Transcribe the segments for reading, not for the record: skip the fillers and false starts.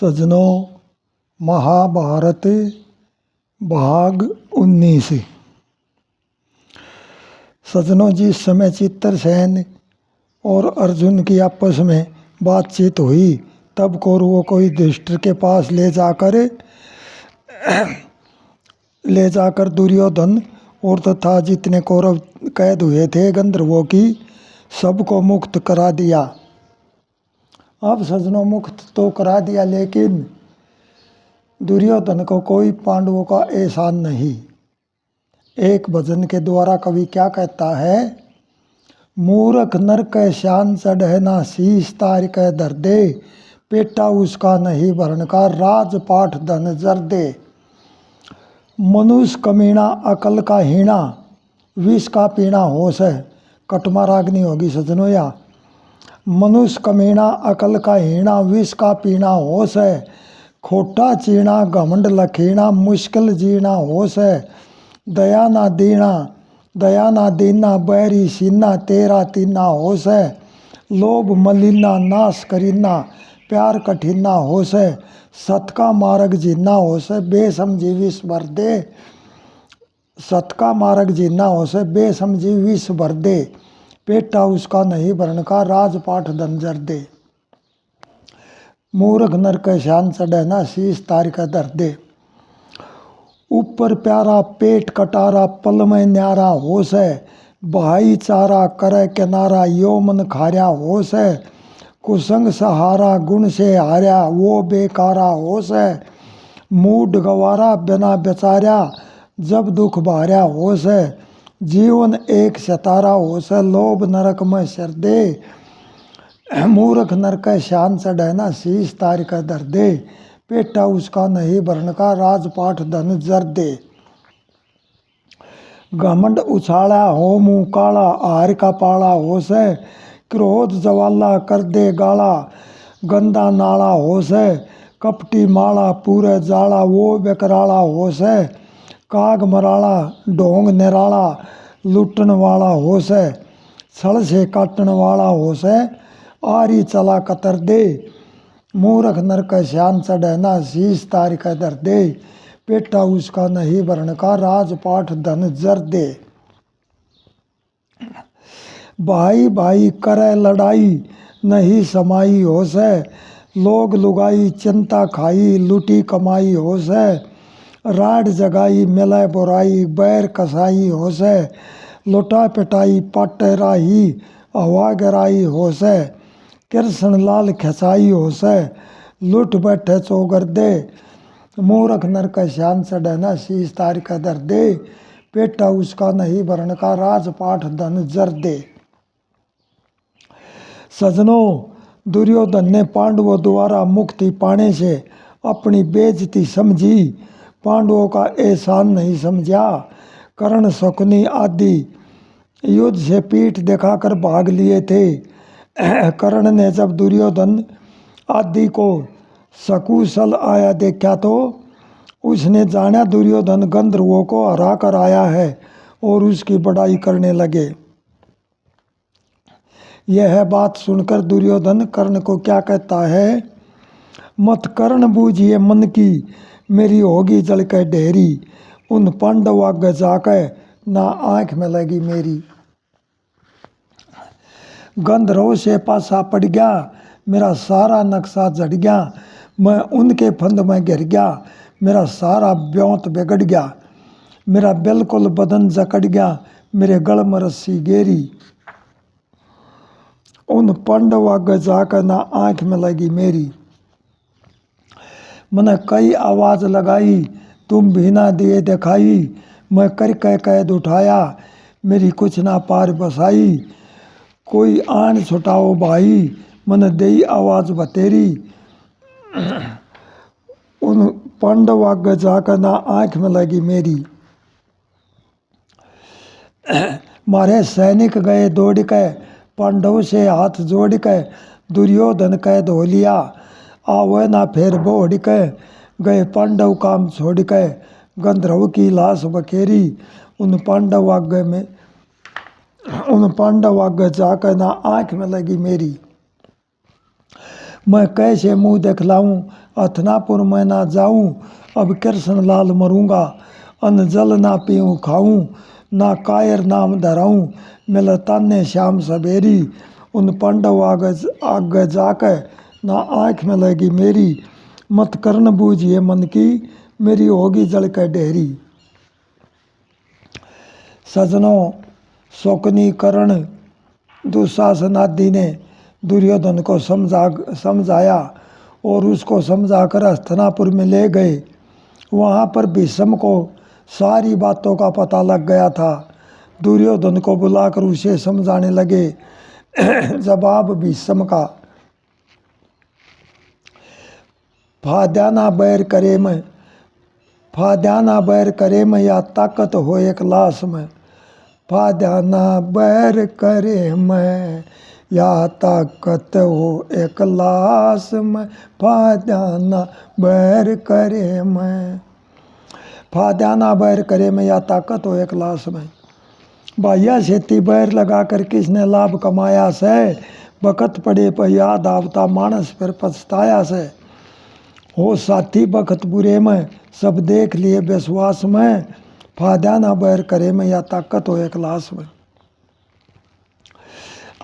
सज्जनों, महाभारत भाग 19। सज्जनों, जिस समय चित्रसेन और अर्जुन की आपस में बातचीत हुई तब कौरवों को युधिष्ठिर के पास ले जाकर दुर्योधन और तथा जितने कौरव कैद हुए थे गंधर्वों की सबको मुक्त करा दिया। अब सज्जनों, मुक्त तो करा दिया, लेकिन दुर्योधन को कोई पांडवों का एहसान नहीं। एक भजन के द्वारा कवि क्या कहता है? मूर्ख नर कै शान चढ़ना शीश तार कै धर दे, पेटा उसका नहीं भरण का राजपाठ धन जर दे। मनुष्य कमीना अकल का हीना, विष का पीना होश है। कटमाराग्नि होगी सज्जनों। या मनुष्य कमीना अकल का हीना, विष का पीना होश है। खोटा चीना घमंड लखीना, मुश्किल जीना होश है। दया ना दीना बैरी सीना, तेरा तीना होश है। लोभ मलिना नाश करीना, प्यार कठिना होश है। सत का मार्ग जीना होश है, बेसमझी विष भर दे। सत का मार्ग जीना होश है, बेसमझी विष भर दे। पेटा उसका नहीं भरण का राजपाठ धन जर दे। मूर्ख नर कै शान चढ़ना शीश तार कै धर दे। ऊपर प्यारा पेट कटारा, पल में न्यारा होश है। भाईचारा करे किनारा, यो मन खारा होश है। कुसंग सहारा गुण से हारा, वो बेकारा होश है। मूड गवारा बिना बेचारा, जब दुख भार्या होश है। जीवन एक सतारा होश है, लोभ नरक में सर दे। मूर्ख नर कै शान चढ़ना शीश तार कै धर दे, पेटा उसका नहीं भरण का राजपाठ धन जर दे। घमंड उछाला हो मुँह काला, हार का पाला होश है। क्रोध जवाला कर दे गाला, गंदा नाला होश है। कपटी माला पूरे जाला, वो बेकराला होश है। काग मराला ढोंग निराला, लूटन वाला होश है। छल से काटन वाला होश है, आरी चला कतर दे। मूर्ख नर कै शान चढ़ना शीश तार कै धर दे, पेटा उसका नहीं भरण का राजपाठ धन जर दे। भाई भाई करे लड़ाई, नहीं समाई होश है। लोग लुगाई चिंता खाई, लुटी कमाई होश है। राड जगाई मिले बुराई, बैर कसाई होश है। लुटा पिटाई पाटे राही, हवा गिराई होश है। कृष्ण लाल खिंचाई होश है, लुट बैठे चौगर दे। मूर्ख नर कै शान चढ़ना शीश तार कै धर दे, पेटा उसका नहीं भरण का राजपाठ धन जर दे। सज्जनों, दुर्योधन ने पांडवों द्वारा मुक्ति पाने से अपनी बेइज्जती समझी, पांडवों का एहसान नहीं समझा। कर्ण शकुनी आदि युद्ध से पीठ दिखाकर भाग लिए थे। कर्ण ने जब दुर्योधन आदि को सकुशल आया देखा तो उसने जाना दुर्योधन गंधर्वों को हरा कर आया है और उसकी बड़ाई करने लगे। यह बात सुनकर दुर्योधन कर्ण को क्या कहता है? मत कर्ण बूझिए मन की, मेरी होगी जल के ढेरी। उन पांडव आगे जाकर ना आंख में लगी मेरी। गंधर्व से पासा पड़ गया, मेरा सारा नक्शा झड़ गया। मैं उनके फंद में गिर गया, मेरा सारा ब्योंत बिगड़ गया। मेरा बिल्कुल बदन जकड़ गया, मेरे गल में रस्सी गेरी। उन पांडव आगे जाकर ना आंख में लगी मेरी। मैंने कई आवाज लगाई, तुम भी ना दिए दिखाई। मैं कर कह कैद उठाया, मेरी कुछ ना पार बसाई। कोई आन छुटाओ भाई, मैंने दई आवाज बतेरी। उन पांडव आगे जाकर ना आंख में लगी मेरी। मारे सैनिक गए दौड़ के, पांडव से हाथ जोड़ के। दुर्योधन कैद हो लिया, आवे ना फेर बोड़ के। गए पांडव काम छोड़ के, गंधर्व की लाश बखेरी। उन पांडव आगे जाकर ना आंख में लगी मेरी। मैं कैसे मुँह दिखलाऊं, अथनापुर मैं ना जाऊं, अब कृष्ण लाल मरूंगा, अन्न जल ना पीऊँ खाऊं, ना कायर नाम धराऊं, मिलता ने श्याम सवेरी, उन पांडव आगे जाके ना आँख में लगी मेरी, मत करन बूझिए मन की, मेरी होगी जल के डेहरी। सजनों, शोकनी कर्ण दुशासन आदि ने दुर्योधन को समझाया और उसको समझाकर हस्तिनापुर में ले गए। वहाँ पर भीष्म को सारी बातों का पता लग गया था। दुर्योधन को बुलाकर उसे समझाने लगे। जवाब भीष्म का, फाद्याना बैर करे में या ताकत हो एक लाश में, फाद्याना बैर करे में या ताकत हो एक लाश में, फाद्याना बैर करे में, फाद्याना बैर करे में या ताकत हो एक लाश में। भैया खेती बैर लगा कर किसने लाभ कमाया से, बखत पड़े पर याद आवता मानस फिर पछताया से, हो साथी बखत बुरे में सब देख लिए विश्वास में, फाद्याना बैर करे में या ताकत हो एक लाश में।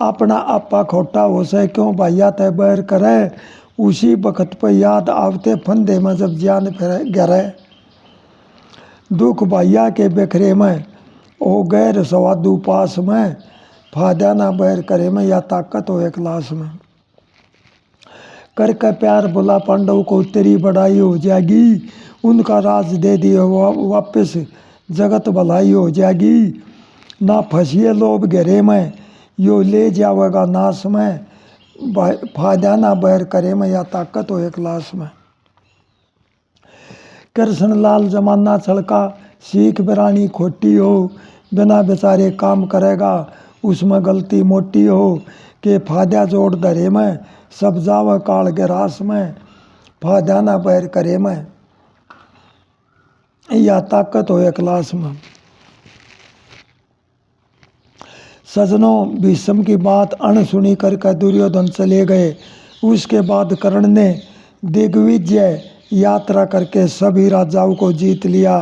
अपना आपा खोटा हो से क्यों भैया तय बैर करे, उसी बखत पर याद आवते फंदे में जब जान फिर गहरे, दुख भैया के बिखरे में ओ गैर सवादू पास में, फाद्याना बैर करे में या ताकत हो एक लाश में। करके प्यार बुला पांडव को तेरी बड़ाई हो जाएगी, उनका राज दे दिए वापस जगत भलाई हो जाएगी, ना फंसिए लोभ घेरे में यो ले जावेगा नाश में, फाद्याना बैर करे में या ताकत हो एक लाश में। कृष्ण लाल जमाना छलका सीख बिरानी खोटी हो, बिना बेचारे काम करेगा उसमें गलती मोटी हो, के फाद्या जोड़ धरे में सब जाव काल के रास में, फाद्याना बैर करे में या ताकत हो एक लाश में। सजनों, भीष्म की बात अनसुनी करके दुर्योधन चले गए। उसके बाद कर्ण ने दिग्विजय यात्रा करके सभी राजाओं को जीत लिया।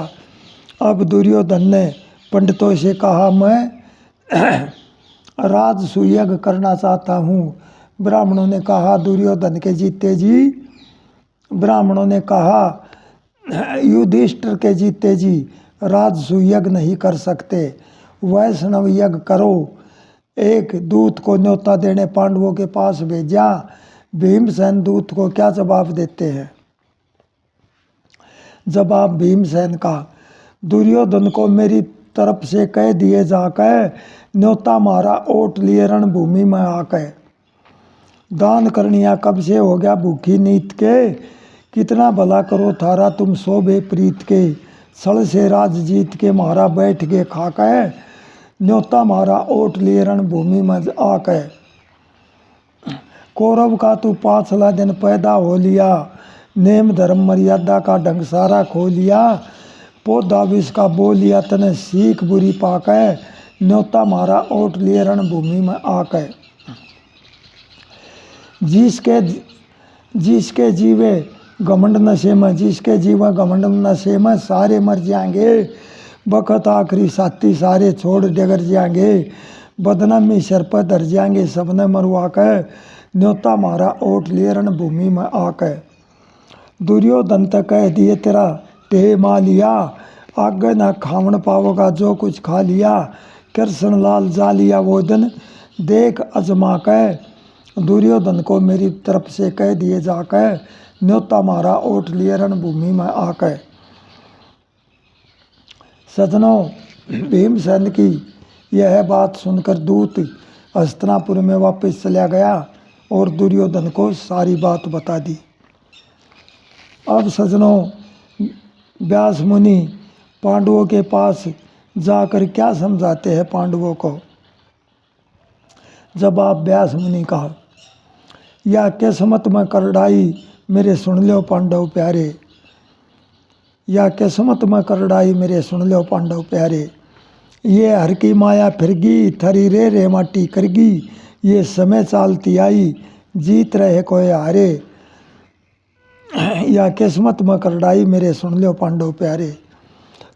अब दुर्योधन ने पंडितों से कहा, मैं राजसूयज्ञ करना चाहता हूँ। ब्राह्मणों ने कहा, दुर्योधन के जीते जी, ब्राह्मणों ने कहा, युधिष्ठिर के जीते जी राजसूयज्ञ नहीं कर सकते, वैष्णव यज्ञ करो। एक दूत को न्योता देने पांडवों के पास भेजा। भीमसेन दूत को क्या जवाब देते हैं? जवाब भीमसेन का, दुर्योधन को मेरी तरफ से कह दिए जाकर न्योता मारा ओट लिए रणभूमि में आकर, दान करनिया कब से हो गया भूखी नीत के, कितना भला करो थारा तुम शोभे प्रीत के, छल से राज जीत के मारा बैठ के खाकर, न्योता मारा ओट लिए रणभूमि में आकर, कौरव का तू पांचला दिन पैदा हो लिया, नेम धर्म मर्यादा का ढंग सारा खो लिया, पौधा विष का बो लिया तने सीख बुरी पाकर, न्योता मारा ओट लिए रणभूमि में आकर। जिसके जीवे घमंड नशे में, जिसके जीवा घमंड नशे में सारे मर जाएंगे, बखत आखिरी साथी सारे छोड़ डगर जाएंगे, बदनामी सर पर धर जाएंगे सबने मरवा कर, न्योता मारा ओट लिए रणभूमि में आकर। दुर्योधन तक कह दिए तेरा टेह मा लिया, आगे ना खावन पाओगा जो कुछ खा लिया, कृष्ण लाल जा लिया वो दिन देख अजमा कर, दुर्योधन को मेरी तरफ से कह दिए जाकर, न्योता मारा ओट लिए रणभूमि में आकर। सजनों, भीमसेन की यह बात सुनकर दूत हस्तिनापुर में वापस चला गया और दुर्योधन को सारी बात बता दी। अब सजनों, व्यास मुनि पांडवों के पास जाकर क्या समझाते हैं पांडवों को? जवाब व्यास मुनि का, या किस्मत में करड़ाई मेरे सुन लो पांडव प्यारे, या किस्मत में करड़ाई मेरे सुन लो पांडव प्यारे, ये हर की माया फिरगी थरी रे माटी करगी, ये समय चालती आई जीत रहे कोई हारे, या किस्मत में करड़ाई मेरे सुन लो पांडव प्यारे।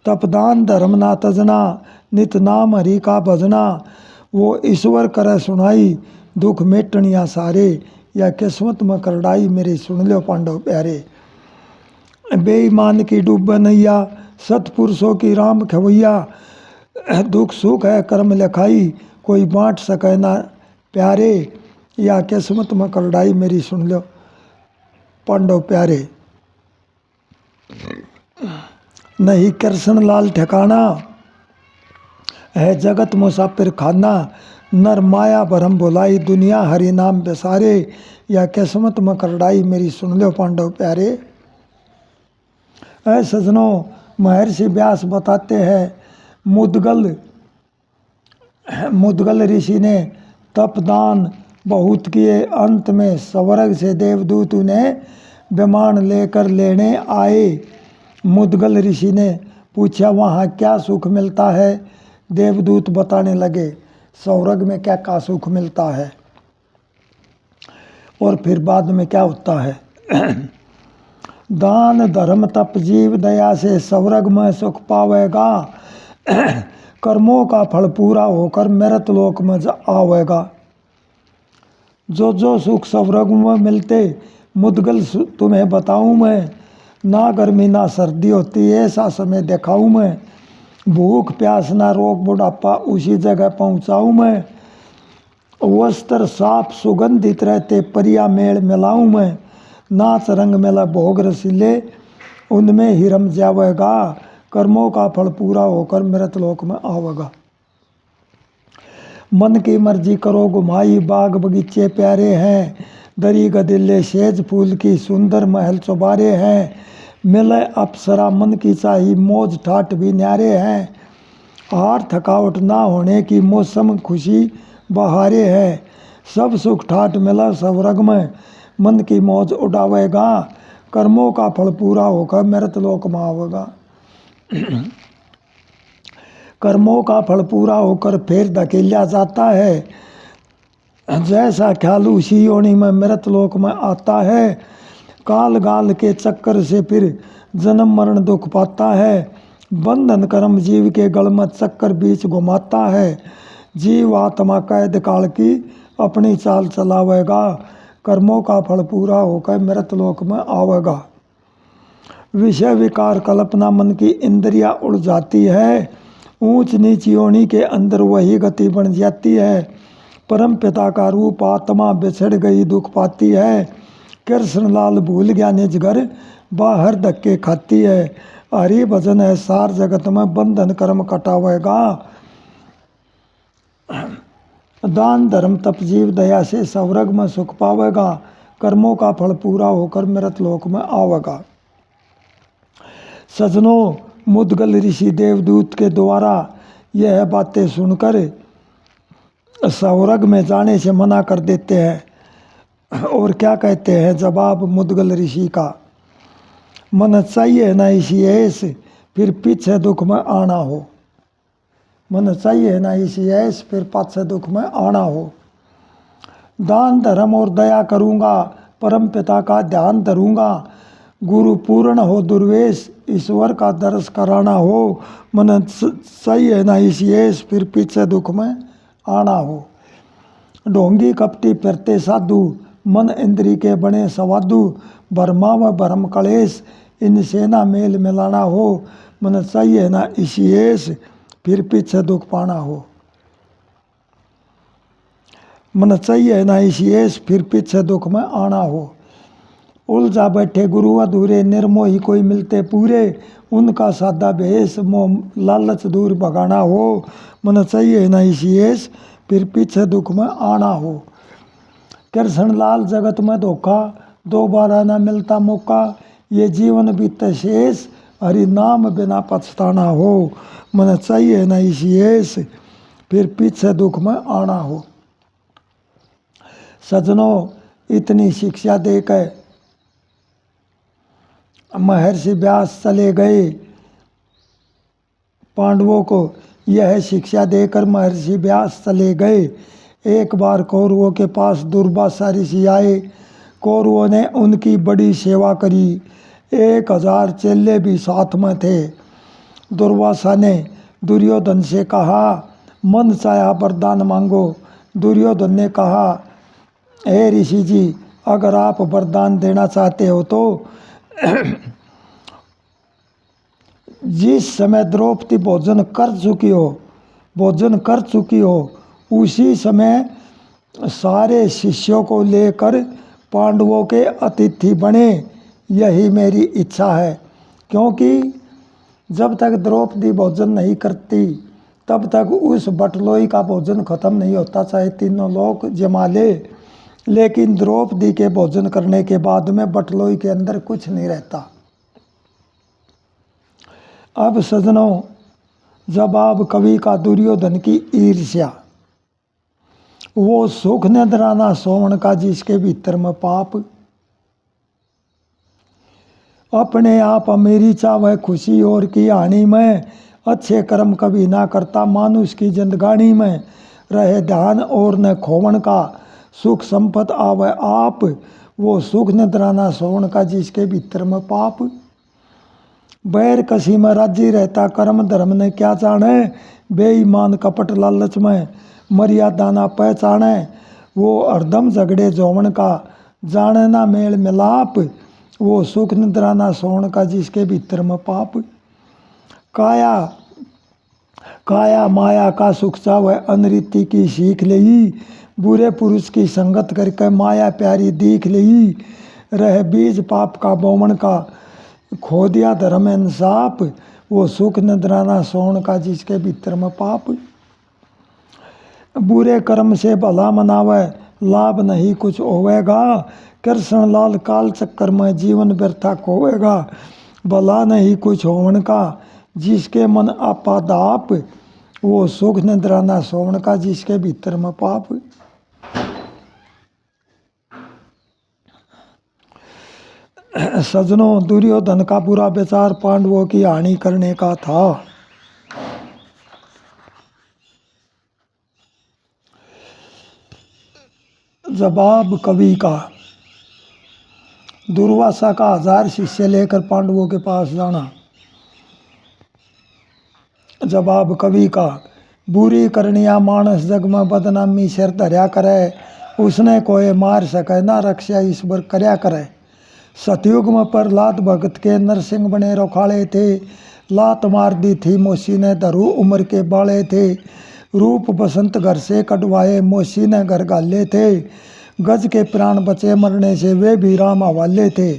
तपदान धर्म ना तजना, नित नाम हरि का भजना, वो ईश्वर करे सुनाई, दुख मेटनिया सारे, या किस्मत में करड़ाई मेरी सुन लो पांडव प्यारे। बेईमान की डूब नैया, सतपुरुषों की राम खवैया, दुख सुख है कर्म लिखाई, कोई बांट सके ना प्यारे, या किस्मत में करड़ाई मेरी सुन लो पांडव प्यारे। नहीं कृष्ण लाल ठिकाना, है जगत मुसाफिर खाना, नर माया भरम भुलाई, दुनिया हरि नाम बेसारे, या किस्मत में करड़ाई मेरी सुन लो पांडव प्यारे। ऐ सजनों, महर्षि व्यास बताते हैं, मुदगल ऋषि ने तपदान बहुत किए, अंत में स्वर्ग से देवदूत उन्हें विमान लेकर लेने आए। मुदगल ऋषि ने पूछा वहाँ क्या सुख मिलता है। देवदूत बताने लगे स्वर्ग में क्या क्या सुख मिलता है और फिर बाद में क्या होता है। दान धर्म तप जीव दया से स्वर्ग में सुख पावेगा, कर्मों का फल पूरा होकर मृत लोक में आवेगा। जो जो सुख स्वर्ग में मिलते मुदगल तुम्हें बताऊं मैं, ना गर्मी ना सर्दी होती ऐसा समय दिखाऊं मैं, भूख प्यास ना रोग बुढ़ापा उसी जगह पहुंचाऊं मैं, वस्त्र साफ सुगंधित रहते परिया मेल मिलाऊं मैं, नाच रंग मेला भोग रसीले उनमें ही रम जावेगा, कर्मों का फल पूरा होकर मृत लोक में आवेगा। मन की मर्जी करो घुमाई, बाग बगीचे प्यारे हैं, दरी गदिले सेज फूल की सुंदर महल चौबारे हैं, मिले अप्सरा मन की चाही मौज ठाट भी न्यारे हैं, हार थकावट ना होने की मौसम खुशी बहारे हैं, सब सुख ठाट मिला स्वर्ग में मन की मौज उड़ावेगा, कर्मों का फल पूरा होकर मृत लोक में आवेगा। कर्मों का फल पूरा होकर फिर धकेलिया जाता है, जैसा ख्याल उसी योनि में मृत लोक में आता है, काल गाल के चक्कर से फिर जन्म मरण दुख पाता है, बंधन कर्म जीव के गल में चक्कर बीच घुमाता है, जीव आत्मा कैद काल की अपनी चाल चलावेगा, कर्मों का फल पूरा होकर मृत लोक में आवेगा। विषय विकार कल्पना मन की इंद्रिया उड़ जाती है, ऊंच नीच योनि के अंदर वही गति बन जाती है, परम पिता का रूप आत्मा बिछड़ गई दुख पाती है, कृष्ण लाल भूल गया निज घर बाहर धक्के खाती है, हरि भजन है सार जगत में बंधन कर्म कटावेगा, दान धर्म तप जीव दया से स्वर्ग में सुख पावेगा, कर्मों का फल पूरा होकर मृत लोक में आवेगा। सजनों, मुदगल ऋषि देवदूत के द्वारा यह बातें सुनकर स्वर्ग में जाने से मना कर देते हैं और क्या कहते हैं जवाब मुदगल ऋषि का, मन चाहिए ना इसी ऐस फिर पीछे दुख में आना हो, मन चाहिए ना इसी ऐस फिर पाछे दुख में आना हो, दान धर्म और दया करूँगा, परम पिता का ध्यान धरूँगा, गुरु पूर्ण हो दुर्वेश ईश्वर का दर्श कराना हो, मन चाहिए ना इसी ऐस फिर पीछे दुख में आना हो, ढोंगी कपटी फिरते साधु मन इंद्री के बने सवादु, भरमा व भरम कलेश इनसे ना मेल मिलाना हो, मन चाहिए ना इसी ऐस फिर पीछे दुख पाना हो, मन चाहिए ना इसी ऐस फिर पीछे दुख में आना हो, उलझा बैठे गुरु अधूरे निर्मोही कोई मिलते पूरे, उनका सादा भेष मोह लालच दूर भगाना हो, मन चाहिए ना इसी ऐस फिर पीछे दुख में आना हो, कृष्ण लाल जगत में धोखा दोबारा ना मिलता मौका, ये जीवन बीते शेष हरि नाम बिना पछताना हो, मन चाहिए ना इसी ऐस फिर पीछे दुख में आना हो। सजनों, इतनी शिक्षा देकर महर्षि व्यास चले गए, पांडवों को यह शिक्षा देकर महर्षि व्यास चले गए एक बार कौरवों के पास दुर्वासा ऋषि आए। कौरवों ने उनकी बड़ी सेवा करी। 1000 चेले भी साथ में थे। दुर्वासा ने दुर्योधन से कहा, मन चाहा वरदान मांगो। दुर्योधन ने कहा, हे ऋषि जी, अगर आप वरदान देना चाहते हो तो जिस समय द्रौपदी भोजन कर चुकी हो उसी समय सारे शिष्यों को लेकर पांडवों के अतिथि बने, यही मेरी इच्छा है। क्योंकि जब तक द्रौपदी भोजन नहीं करती तब तक उस बटलोई का भोजन खत्म नहीं होता, चाहे तीनों लोग जमा ले। लेकिन द्रौपदी के भोजन करने के बाद में बटलोई के अंदर कुछ नहीं रहता। अब सजनों, जवाब कवि का दुर्योधन की ईर्ष्या। वो सुख निद्राना सोवन का जिसके भीतर में पाप। अपने आप अमीरी चाहे खुशी और की हानि में, अच्छे कर्म कभी ना करता मानुष की जिंदगानी में। रहे ध्यान और न खोवन का, सुख संपत आवे आप। वो सुख निद्राना सोवन का जिसके भीतर में पाप। बैर कसी में राजी रहता कर्म धर्म ने क्या जाने। बेईमान कपट लालच में मर्यादा ना पहचाने। वो हरदम झगड़े जोवन का, जाने ना मेल मिलाप। वो सुख निद्रा ना सोवन का जिसके भीतर में पाप। काया माया का सुख चावे अनरीति की सीख लई। बुरे पुरुष की संगत करके माया प्यारी दीख लई। रह बीज पाप का बोमन का, खो दिया धर्म इंसाफ। वो सुख निद्राना सोवन का जिसके भीतर में पाप। बुरे कर्म से भला मनावे, लाभ नहीं कुछ होवेगा। कृष्ण लाल काल चक्कर में जीवन व्यर्था खोवेगा। भला नहीं कुछ होवन का जिसके मन आपादाप। वो सुख निद्राना सोवन का जिसके भीतर में पाप। सजनों, दुर्योधन का बुरा विचार पांडवों की हानि करने का था। जवाब कवि का। दुर्वासा का 1000 शिष्य लेकर पांडवों के पास जाना। जवाब कवि का। बुरी करनिया मानस जग में बदनामी सिर धर्या करे। उसने कोई मार सके ना रक्षा ईश्वर करया करे। सतयुग में प्रहलाद भगत के नरसिंह बने रोखाले थे। लात मार दी थी मोशी ने धरू उम्र के बाले थे। रूप बसंत घर से कटवाए मोशी ने घर गाले थे। गज के प्राण बचे मरने से वे भी राम हवाले थे।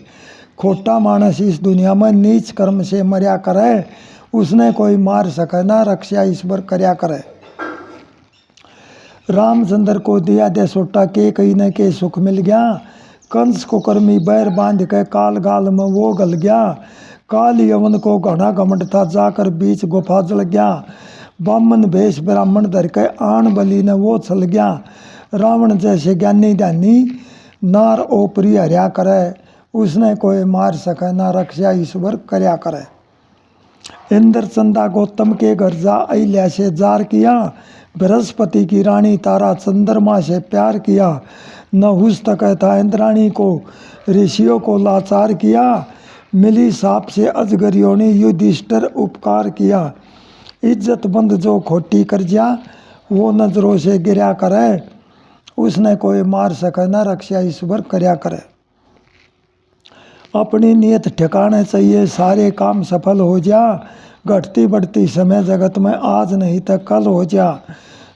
खोटा मानस इस दुनिया में नीच कर्म से मर्या करे। उसने कोई मार सके ना रक्षा ईश्वर करया करे। रामचंद्र को दिया दे सोटा के कहीं न के सुख मिल गया। कंस को कर्मी बैर बांध के काल गाल में वो गल गया। काल यवन को घना घमंड था जाकर बीच गुफा जल गया। बामन भेष ब्राह्मण धर के आन बलि ने वो चल गया। रावण जैसे ज्ञानी ध्यानी नार ओपरी हरिया करे। उसने कोई मार सके ना रक्षा ईश्वर करया करे। इंद्र चंदा गौतम के घर जा अहिल्या से जार किया। बृहस्पति की रानी तारा चंद्रमा से प्यार किया। नहुस तक था इंद्राणी को ऋषियों को लाचार किया। मिली साप से अजगरियों ने युधिष्ठिर उपकार किया। इज्जतमंद जो खोटी कर जा वो नजरों से गिरा करे। उसने कोई मार सके ना रक्षा ईश्वर करया करे। अपनी नियत ठिकाने चाहिए सारे काम सफल हो जा। घटती बढ़ती समय जगत में आज नहीं तो कल हो जा।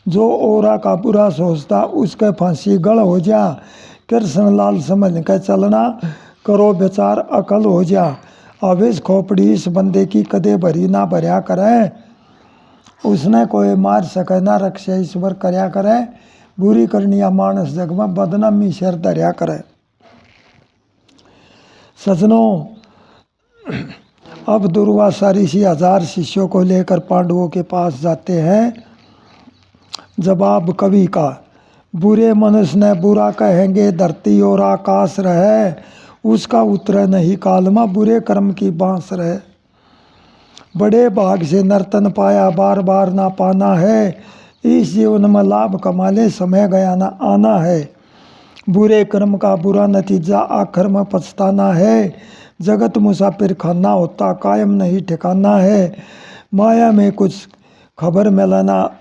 जो औरा का बुरा सोचता उसके फांसी गढ़ हो जा। कृष्ण लाल समझ के चलना करो विचार अकल हो जा। आवेश खोपड़ी इस बंदे की कदे भरी ना भरया करे। उसने कोई मार सके ना रक्षा ईश्वर करया करे। बुरी करनिया मानस जग में बदनामी सिर धर्या करे। सजनों, अब दुर्वासा ऋषि 1000 शिष्यों को लेकर पांडवों के पास जाते हैं। जवाब कवि का। बुरे मनुष्य ने बुरा कहेंगे धरती और आकाश रहे। उसका उतरे नहीं काल में बुरे कर्म की बांस रहे। बड़े भाग से नर्तन पाया बार बार ना पाना है। इस जीवन में लाभ कमा ले, समय गया ना आना है। बुरे कर्म का बुरा नतीजा आखिर में पछताना है। जगत मुसाफिर खाना होता, कायम नहीं ठिकाना है। माया में कुछ खबर मिलना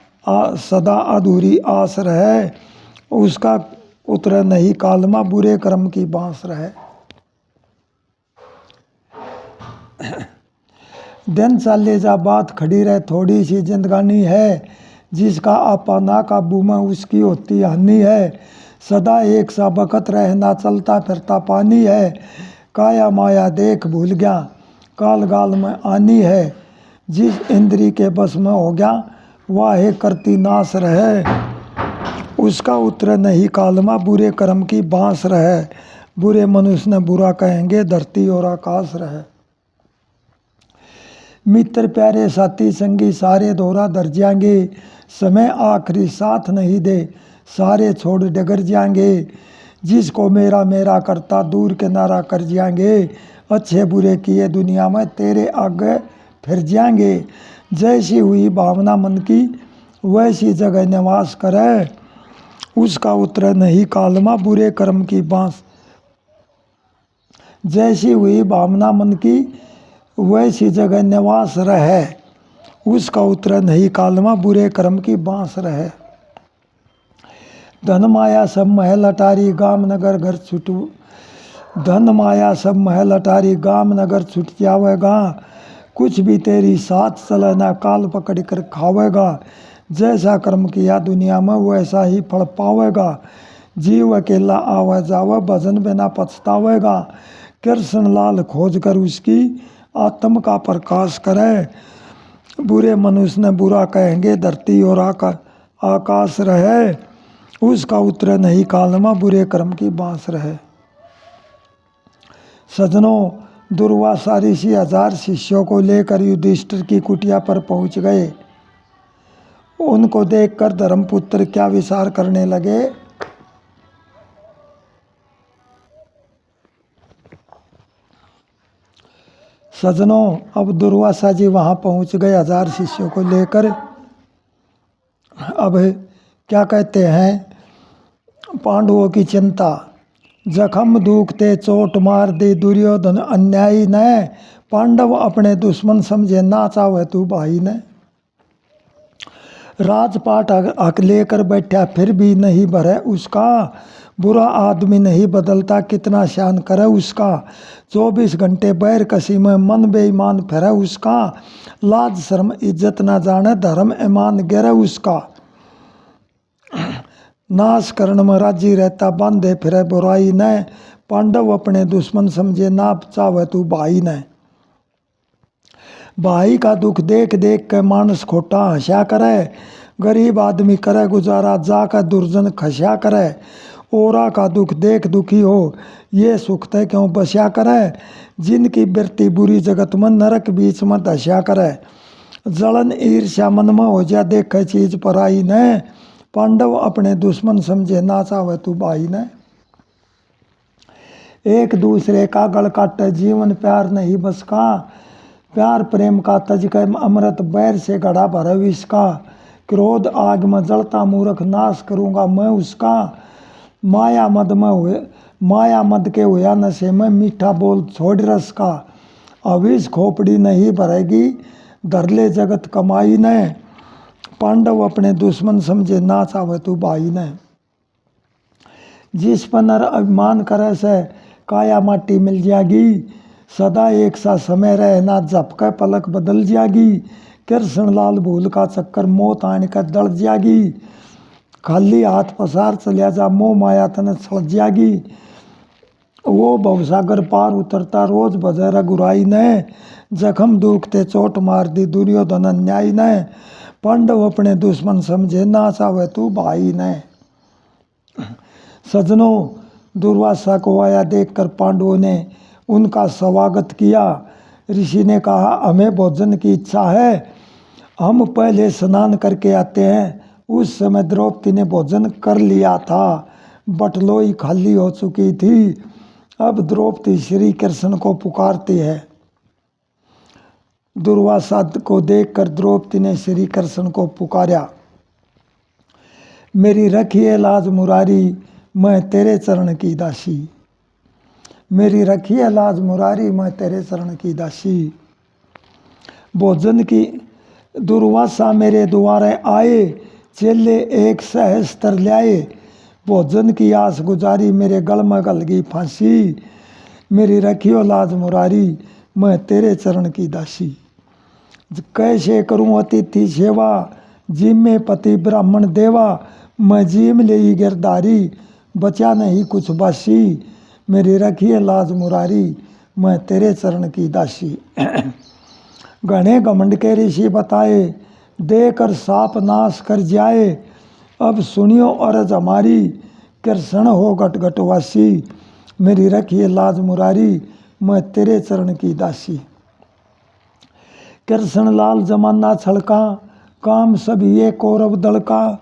सदा अधूरी आस रहे। उसका उतर नहीं कालमा, बुरे कर्म की बांस रहे। दिन चाले जा बात खड़ी रहे, थोड़ी सी जिंदगानी है। जिसका आपा ना काबू में उसकी होती हानि है। सदा एक सा बकत रहना, चलता फिरता पानी है। काया माया देख भूल गया, काल गाल में आनी है। जिस इंद्री के बस में हो गया, वाहे करती नाश रहे। उसका उतर नहीं कालमा, बुरे कर्म की बांस रहे। बुरे मनुष्य ने बुरा कहेंगे, धरती और आकाश रहे। मित्र प्यारे साथी संगी सारे दोहरा धर जाएंगे। समय आखिरी साथ नहीं दे, सारे छोड़ डगर जाएंगे। जिसको मेरा मेरा करता, दूर किनारा कर जाएंगे। अच्छे बुरे किए दुनिया में, तेरे आगे फिर जाएंगे। जैसी हुई भावना मन की, वैसी जगह निवास करे। उसका उतर नहीं कालमा, बुरे कर्म की बांस। जैसी हुई भावना मन की, वैसी जगह निवास रहे। उसका उतर नहीं कालमा, बुरे कर्म की बांस रहे। धन माया सब महल अटारी, गाम नगर घर छुटू। धन माया सब महल अटारी, गाम नगर छुट जावेगा। कुछ भी तेरी साथ चलना, काल पकड़ कर खावेगा। जैसा कर्म किया दुनिया में, वैसा ही फल पावेगा। जीव अकेला आवा जावा, भजन बिना पछतावेगा। कृष्ण लाल खोज कर उसकी, आत्म का प्रकाश करे। बुरे मनुष्य ने बुरा कहेंगे, धरती और आकाश रहे। उसका उतर नहीं कालमा, बुरे कर्म की बांस रहे। सजनों, दुर्वासा ऋषि 1000 शिष्यों को लेकर युधिष्ठिर की कुटिया पर पहुंच गए। उनको देखकर धर्मपुत्र क्या विचार करने लगे। सजनों, अब दुर्वासा जी वहां पहुंच गए 1000 शिष्यों को लेकर। अब क्या कहते हैं, पांडवों की चिंता। जखम दुखते चोट मार दी, दुर्योधन अन्यायी ने। पांडव अपने दुश्मन समझे, ना चाहे तू भाई ने। राजपाट हक लेकर बैठा, फिर भी नहीं भरे उसका। बुरा आदमी नहीं बदलता, कितना शान करे उसका। 24 घंटे बैर कसी में, मन बेईमान फिरे उसका। लाज शर्म इज्जत ना जाने, धर्म ईमान गिरे उसका। नाश करण में राजी रहता, बांधे फिरे बुराई ने। पांडव अपने दुश्मन समझे, ना चाहे तू भाई ने। भाई का दुख देख देख के मानस खोटा हंसा करे। गरीब आदमी करे गुजारा, जाकर दुर्जन खसा करे। औरा का दुख देख दुखी हो, ये सुख ते क्यों बसा करे। जिनकी वृत्ति बुरी जगत में, नरक बीच में दशा करे। जलन ईर्ष्या मन में हो जा, देखे चीज पराई ने। पांडव अपने दुश्मन समझे, ना चाहे तू भाई ने। एक दूसरे का गल काटे, जीवन प्यार नहीं बस का। प्यार प्रेम का तज के अमृत, बैर से गड़ा भरा विष का। क्रोध आग में जलता मूर्ख, नाश करूंगा मैं उसका। माया मद के हुआ नशे में, मीठा बोल छोड़ रस का। अविष खोपड़ी नहीं भरेगी, धर ले जगत कमाई ने। पांडव अपने दुश्मन समझे, ना चाहे तू भाई ने। जिस पर नर अभिमान करे से, काया माटी मिल जाएगी। सदा एक सा समय रहना, झपके पलक बदल जाएगी। कृष्ण लाल भूल का चक्कर, मौत आने का दल जाएगी। खाली हाथ पसार चलिया जा, मोह माया तने छल जाएगी। वो भवसागर पार उतरता, रोज बजे रघुराई ने। जखम दुखते चोट मार दी, दुर्योधन अन्यायी ने। पांडव अपने दुश्मन समझे, ना चाहे तू भाई ने। सजनों, दुर्वासा को आया देखकर पांडवों ने उनका स्वागत किया। ऋषि ने कहा, हमें भोजन की इच्छा है, हम पहले स्नान करके आते हैं। उस समय द्रौपदी ने भोजन कर लिया था, बटलोई खाली हो चुकी थी। अब द्रौपदी श्री कृष्ण को पुकारती है। दुर्वासा को देखकर द्रौपदी ने श्री कृष्ण को पुकारा। मेरी रखिए लाज मुरारी मैं तेरे चरण की दासी। मेरी रखिए लाज मुरारी मैं तेरे चरण की दासी। भोजन की दुर्वासा मेरे द्वारे आए, चेले एक सहस्त्र ल्याए। भोजन की आस गुजारी मेरे गल में गल गई फांसी। मेरी रखियो लाज मुरारी मैं तेरे चरण की दासी। कैसे करूं अतिथि सेवा जिम में पति ब्राह्मण देवा। मैं जिम ले गिरधारी बचा नहीं कुछ बासी। मेरी रखिए लाज मुरारी मैं तेरे चरण की दासी। घने घमंड के ऋषि बताए देकर साप नाश कर जाए। अब सुनियो अरज हमारी कृष्ण हो घट घटवासी। मेरी रखिए लाज मुरारी मैं तेरे चरण की दासी। कृष्ण लाल जमाना छलका काम सब ये कौरव दल का।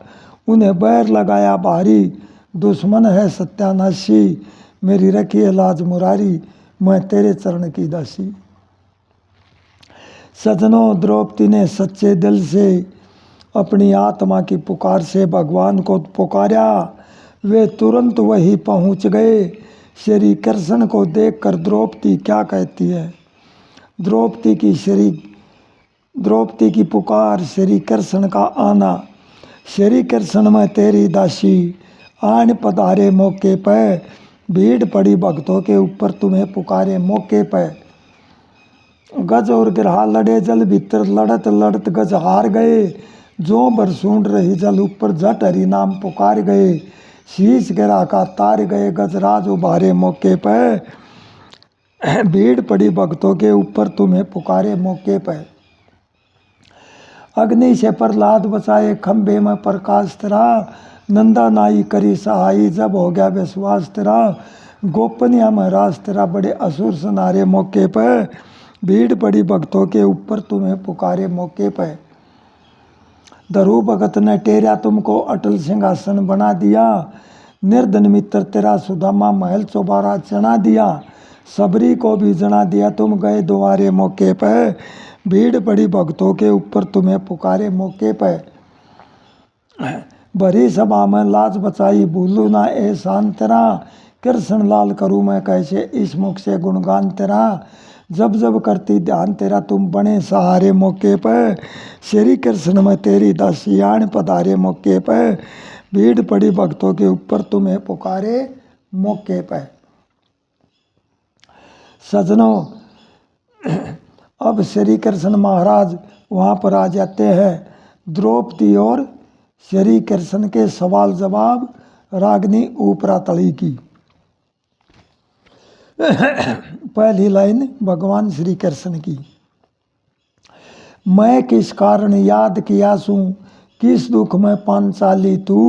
उन्हें बैर लगाया भारी दुश्मन है सत्यानाशी। मेरी रखिए लाज मुरारी मैं तेरे चरण की दासी। सजनों द्रौपदी ने सच्चे दिल से अपनी आत्मा की पुकार से भगवान को पुकारा। वे तुरंत वही पहुंच गए। श्री कृष्ण को देखकर द्रौपदी क्या कहती है। द्रौपदी की पुकार श्री कृष्ण का आना। श्री कृष्ण मैं तेरी दासी आन पधारे मौके पर। भीड़ पड़ी भक्तों के ऊपर तुम्हें पुकारे मौके पर। गज और गिरहा लड़े जल भीतर लड़त लड़त गज हार गए। जो बरसूंड रही जल ऊपर जट हरि नाम पुकार गए। शीश गिरा का तार गए गजराज उभारे मौके पर। भीड़ पड़ी भक्तों के ऊपर तुम्हें पुकारे मौके पर। अग्नि से प्रहलाद बचाए खंबे में प्रकाश तेरा। नंदा नाई करी सहाई जब हो गया विश्वास तेरा। गोपनिया में राज तेरा बड़े असुर सनारे मौके पर। भीड़ पड़ी भक्तों के ऊपर तुम्हें पुकारे मौके पर। धरू भगत ने टेरा तुमको अटल सिंहासन बना दिया। निर्धन मित्र तेरा सुदामा महल चौबारा चढ़ा दिया। सबरी को भी जना दिया तुम गए द्वारे मौके पर। भीड़ पड़ी भक्तों के ऊपर तुम्हें पुकारे मौके पर। भरी सभा में लाज बचाई भूलू ना एहसान तेरा। कृष्ण लाल करूँ मैं कैसे इस मुख से गुणगान तेरा। जब जब करती ध्यान तेरा तुम बने सहारे मौके पर। श्री कृष्ण में तेरी दासियान पधारे मौके पर। भीड़ पड़ी भक्तों के ऊपर तुम्हें पुकारे मौके पर। सजनों अब श्री कृष्ण महाराज वहाँ पर आ जाते हैं। द्रौपदी और श्री कृष्ण के सवाल जवाब रागनी ऊपरा तली की। पहली लाइन भगवान श्री कृष्ण की। मैं किस कारण याद किया सू किस दुख में पांचाली तू।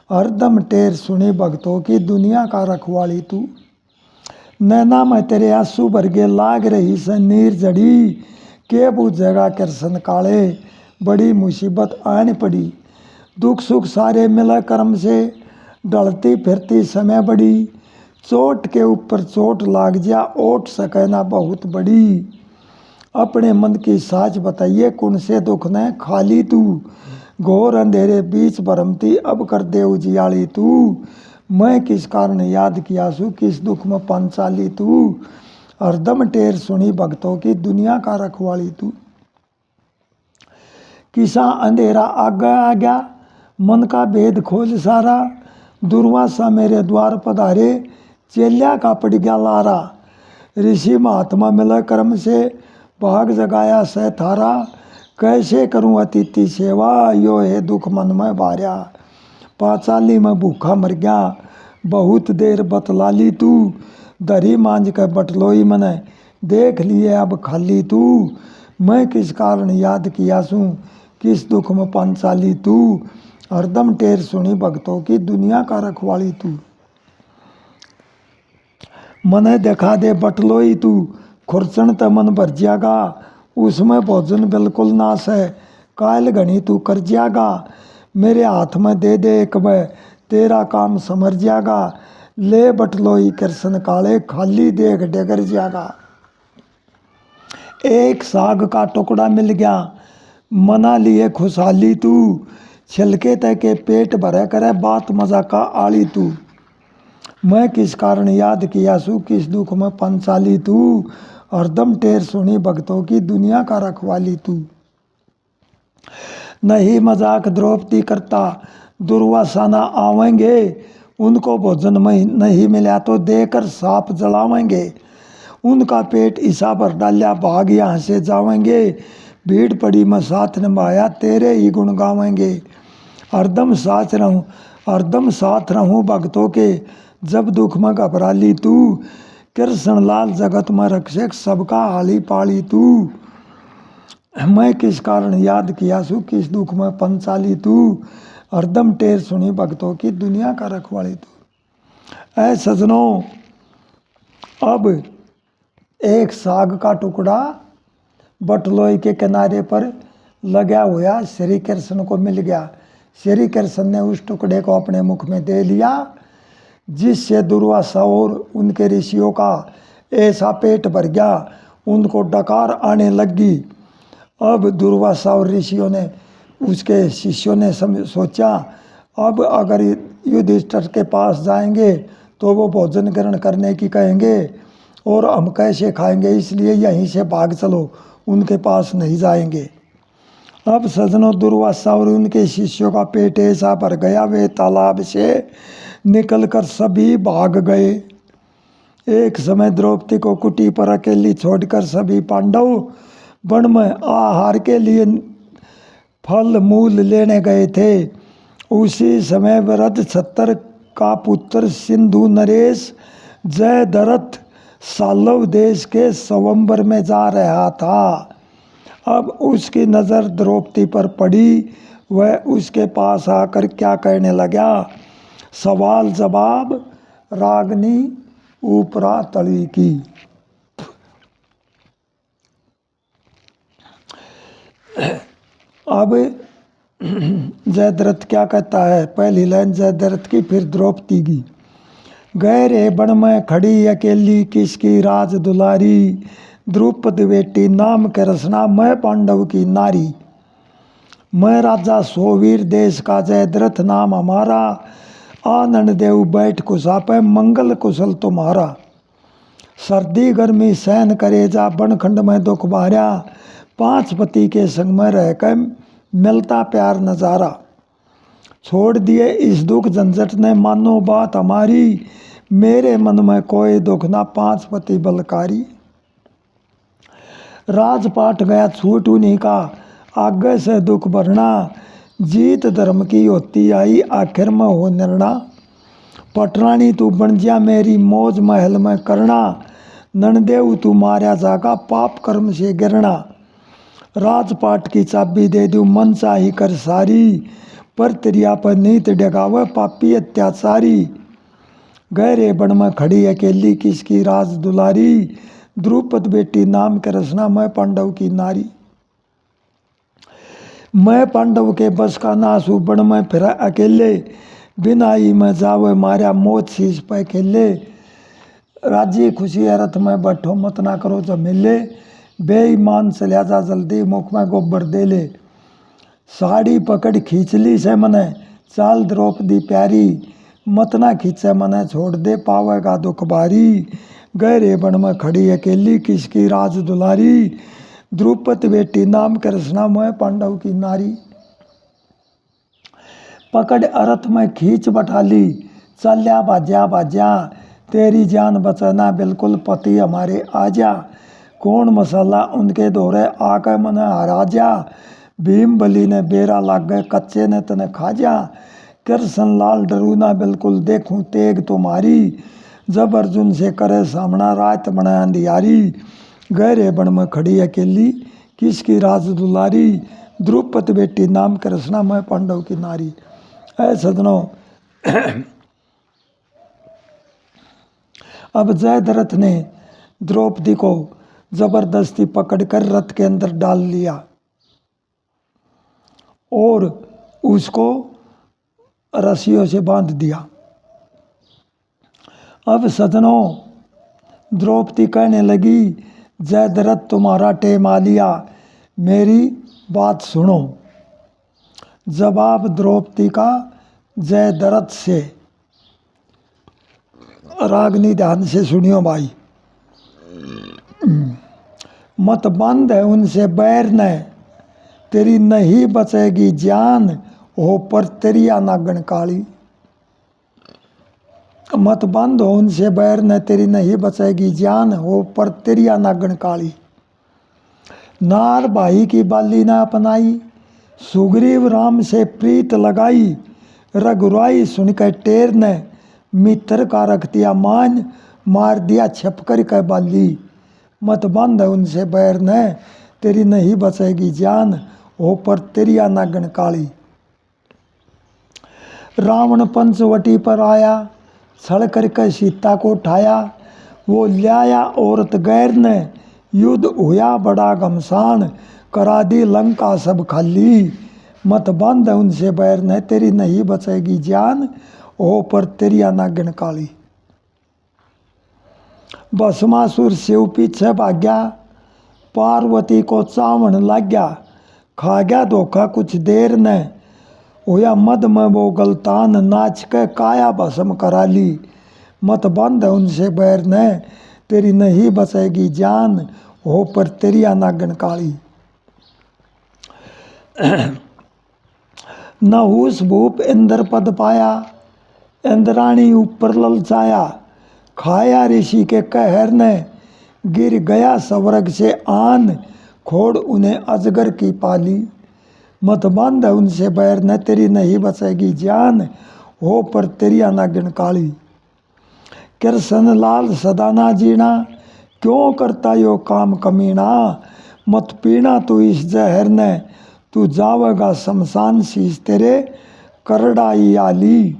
हरदम टेर सुनी भक्तों की दुनिया का रखवाली तू। नैना में तेरे आंसू भर के लाग रही से नीर जड़ी। के बूझेगा कृष्ण काले बड़ी मुसीबत आन पड़ी। दुख सुख सारे मिला कर्म से ढलती फिरती समय बड़ी। चोट के ऊपर चोट लाग जा ओट सके ना बहुत बड़ी। अपने मन की साच बताइए कौन से दुख ने खाली तू। घोर अंधेरे बीच भरमती अब कर दे उजियाली तू। मैं किस कारण याद किया सू किस दुख में पांचाली तू। हरदम टेर सुनी भक्तों की दुनिया का रखवाली तू। किसा अंधेरा आगा आ गया मन का भेद खोज सारा। दुर्वासा मेरे द्वार पधारे चेल्या का पड़ गया लारा। ऋषि महात्मा मिला कर्म से भाग जगाया सह थारा। कैसे करूं अतिथि सेवा यो है दुख मन में भार्या। पांचाली में भूखा मर गया बहुत देर बतलाली तू। दरी मांझ के बटलोई मने देख लिए अब खाली तू। मैं किस कारण याद किया सू किस दुख में पांचाली तू। हरदम टेर सुनी भक्तों की दुनिया का रखवाली तू। मने देखा दे बटलोई तू खुरचन त मन भर जागा। उसमें भोजन बिल्कुल नाश है कायल घनी तू कर जागा। मेरे हाथ में दे दे एक बै तेरा काम समर जागा। ले बटलोई कृष्ण काले खाली देख डगर जागा। एक साग का टुकड़ा मिल गया मना लिए खुशहाली तू। छिलके तय के पेट भरे करे बात मजा का आली तू। मैं किस कारण याद किया सू किस दुख में पंचाली तू। हरदम टेर सुनी भक्तों की दुनिया का रखवाली तू। नहीं मजाक द्रौपदी करता दुर्वासा न आवेंगे। उनको भोजन में नहीं मिला तो देकर सांप जलावेंगे। उनका पेट ईसा भर डालिया भाग यहाँ से जावेंगे। भीड़ पड़ी मैं साथ निभाया तेरे ही गुण गावेंगे। हरदम साथ रहूं भक्तों के जब दुख में घबरा ली तू। कृष्ण लाल जगत में रक्षक सबका हाली पाली तू। मैं किस कारण याद किया सू किस दुख में पंचाली तू। हरदम टेर सुनी भक्तों की दुनिया का रखवाली तू। ऐ सजनों, अब एक साग का टुकड़ा बटलोई के किनारे पर लगा हुआ श्री कृष्ण को मिल गया। श्री कृष्ण ने उस टुकड़े को अपने मुख में दे लिया, जिससे दुर्वासा और उनके ऋषियों का ऐसा पेट भर गया, उनको डकार आने लगी। अब दुर्वासा और ऋषियों ने, उसके शिष्यों ने सोचा, अब अगर युधिष्ठिर के पास जाएंगे तो वो भोजन ग्रहण करने की कहेंगे और हम कैसे खाएंगे, इसलिए यहीं से भाग चलो, उनके पास नहीं जाएंगे। अब सजनों, दुर्वासा और उनके शिष्यों का पेट ऐसा भर गया, वे तालाब से निकलकर सभी भाग गए। एक समय द्रौपदी को कुटी पर अकेली छोड़कर सभी पांडव वन में आहार के लिए फल मूल लेने गए थे। उसी समय वृद्ध छतर का पुत्र सिंधु नरेश जयद्रथ सालव देश के स्वयंवर में जा रहा था। अब उसकी नज़र द्रौपदी पर पड़ी। वह उसके पास आकर क्या कहने लगा, सवाल जवाब रागनी ऊपरा तली की। अब जयद्रथ क्या कहता है, पहली लाइन जयद्रथ की फिर द्रौपदी की। गए रे बन में खड़ी अकेली किसकी राज दुलारी। द्रुपद बेटी नाम के रसना मैं पांडव की नारी। मैं राजा सोवीर देश का जयद्रथ नाम हमारा। आनंद देव बैठ कुशापे मंगल कुशल तुम्हारा। सर्दी गर्मी सहन करे जा बनखंड में दुख भार्या। पांच पति के संग में रहकर मिलता प्यार नजारा। छोड़ दिए इस दुख झंझट ने मानो बात हमारी। मेरे मन में कोई दुख ना पांच पति बलकारी। राजपाट गया छूट उन्हीं का आगे से दुख भरना। जीत धर्म की होती आई आखिर में हो निर्णा। पटरानी तू बन जा मेरी मौज महल में करना। ननदेव तू मारा जागा पाप कर्म से गिरना। राजपाट की चाबी दे दूं मन चाही कर सारी। पर त्रिया पर नीत डगावे पापी अत्याचारी। गहरे बन में खड़ी अकेली किसकी राज दुलारी। द्रुपद बेटी नाम के रसना मैं पांडव की नारी। मैं पांडव के बस का नासू बन में फिर अकेले। बिना ही में जावे मारा मौत शीश पे खेले। राजी खुशी अरथ में बैठो मत ना करो झमेले। बेईमान चलिया जा जल्दी मुख में गोबर दे ले। साड़ी पकड़ खींच ली से मने चाल द्रौपदी प्यारी। मत ना खींचे मने छोड़ दे पावेगा दुख भारी। गहरे बन में खड़ी अकेली किसकी राज दुलारी। द्रुपद बेटी नाम के रसना मैं पांडव की नारी। पकड़ अरथ में खींच बैठा ली चल्या बाज्या बाज्या। तेरी जान बचाना बिल्कुल पति हमारे आजा। कौन मसाला उनके दौरे आकर मन हराजा। भीम बली ने बेरा लाग गए कच्चे ने तने खाजा। कृष्ण लाल डरू ना बिल्कुल देखूं तेग तुम्हारी। जब अर्जुन से करे सामना रात बना अंधियारी। गहरे बन में खड़ी अकेली किसकी राज दुलारी। द्रुपद बेटी नाम के रसना मैं पांडव की नारी। ऐ सदनों, अब जयद्रथ ने द्रौपदी को जबरदस्ती पकड़कर रथ के अंदर डाल लिया और उसको रस्सियों से बांध दिया। अब सजनों, द्रौपदी कहने लगी, जयद्रथ तुम्हारा टेम आ लिया, मेरी बात सुनो। जवाब द्रौपदी का जयद्रथ से। रागनी ध्यान से सुनियो भाई। मत बंद है उनसे बैर न, तेरी नहीं बचेगी जान, हो पर तेरी नागन काली। मत बंद हो उनसे बैर न, तेरी नहीं बचेगी जान, हो पर तेरी नागन काली। नार भाई की बाली न अपनाई, सुग्रीव राम से प्रीत लगाई, रघुराई सुनकर टेर ने, मित्र का रख दिया मान, मार दिया छपकर के बाली। मत बंद है उनसे बैर न, तेरी नहीं बचेगी जान, हो पर तेरी नागन काली। रावण पंचवटी पर आया, छल करके सीता को उठाया, वो लाया औरत गैर ने, युद्ध हुआ बड़ा घमसान, करा दी लंका सब खाली। मत बंद है उनसे बैर न, तेरी नहीं बचेगी जान, हो पर तेरी नागन काली। भस्मासुर शिव पीछे भाग्या, पार्वती को चावण लग गया, खा गया धोखा कुछ देर ने, होया मद में वो गलतान, नाच के काया भस्म करा ली। मत बंद है उनसे बैर न, तेरी नहीं बचेगी जान, हो पर तेरी नागन काली। नहुस भूप इंद्र पद पाया, इंद्राणी ऊपर ललचाया, खाया ऋषि के कहर ने, गिर गया स्वर्ग से आन, खोड़ उन्हें अजगर की पाली। मत बंद है उनसे बैर न, तेरी नहीं बचेगी जान, हो पर तेरी नागन काली। कृष्ण लाल सदा ना जीना, क्यों करता यो काम कमीना, मत पीना तू इस जहर ने, तू जावेगा शमशान शीश तेरे करड़ाई आली।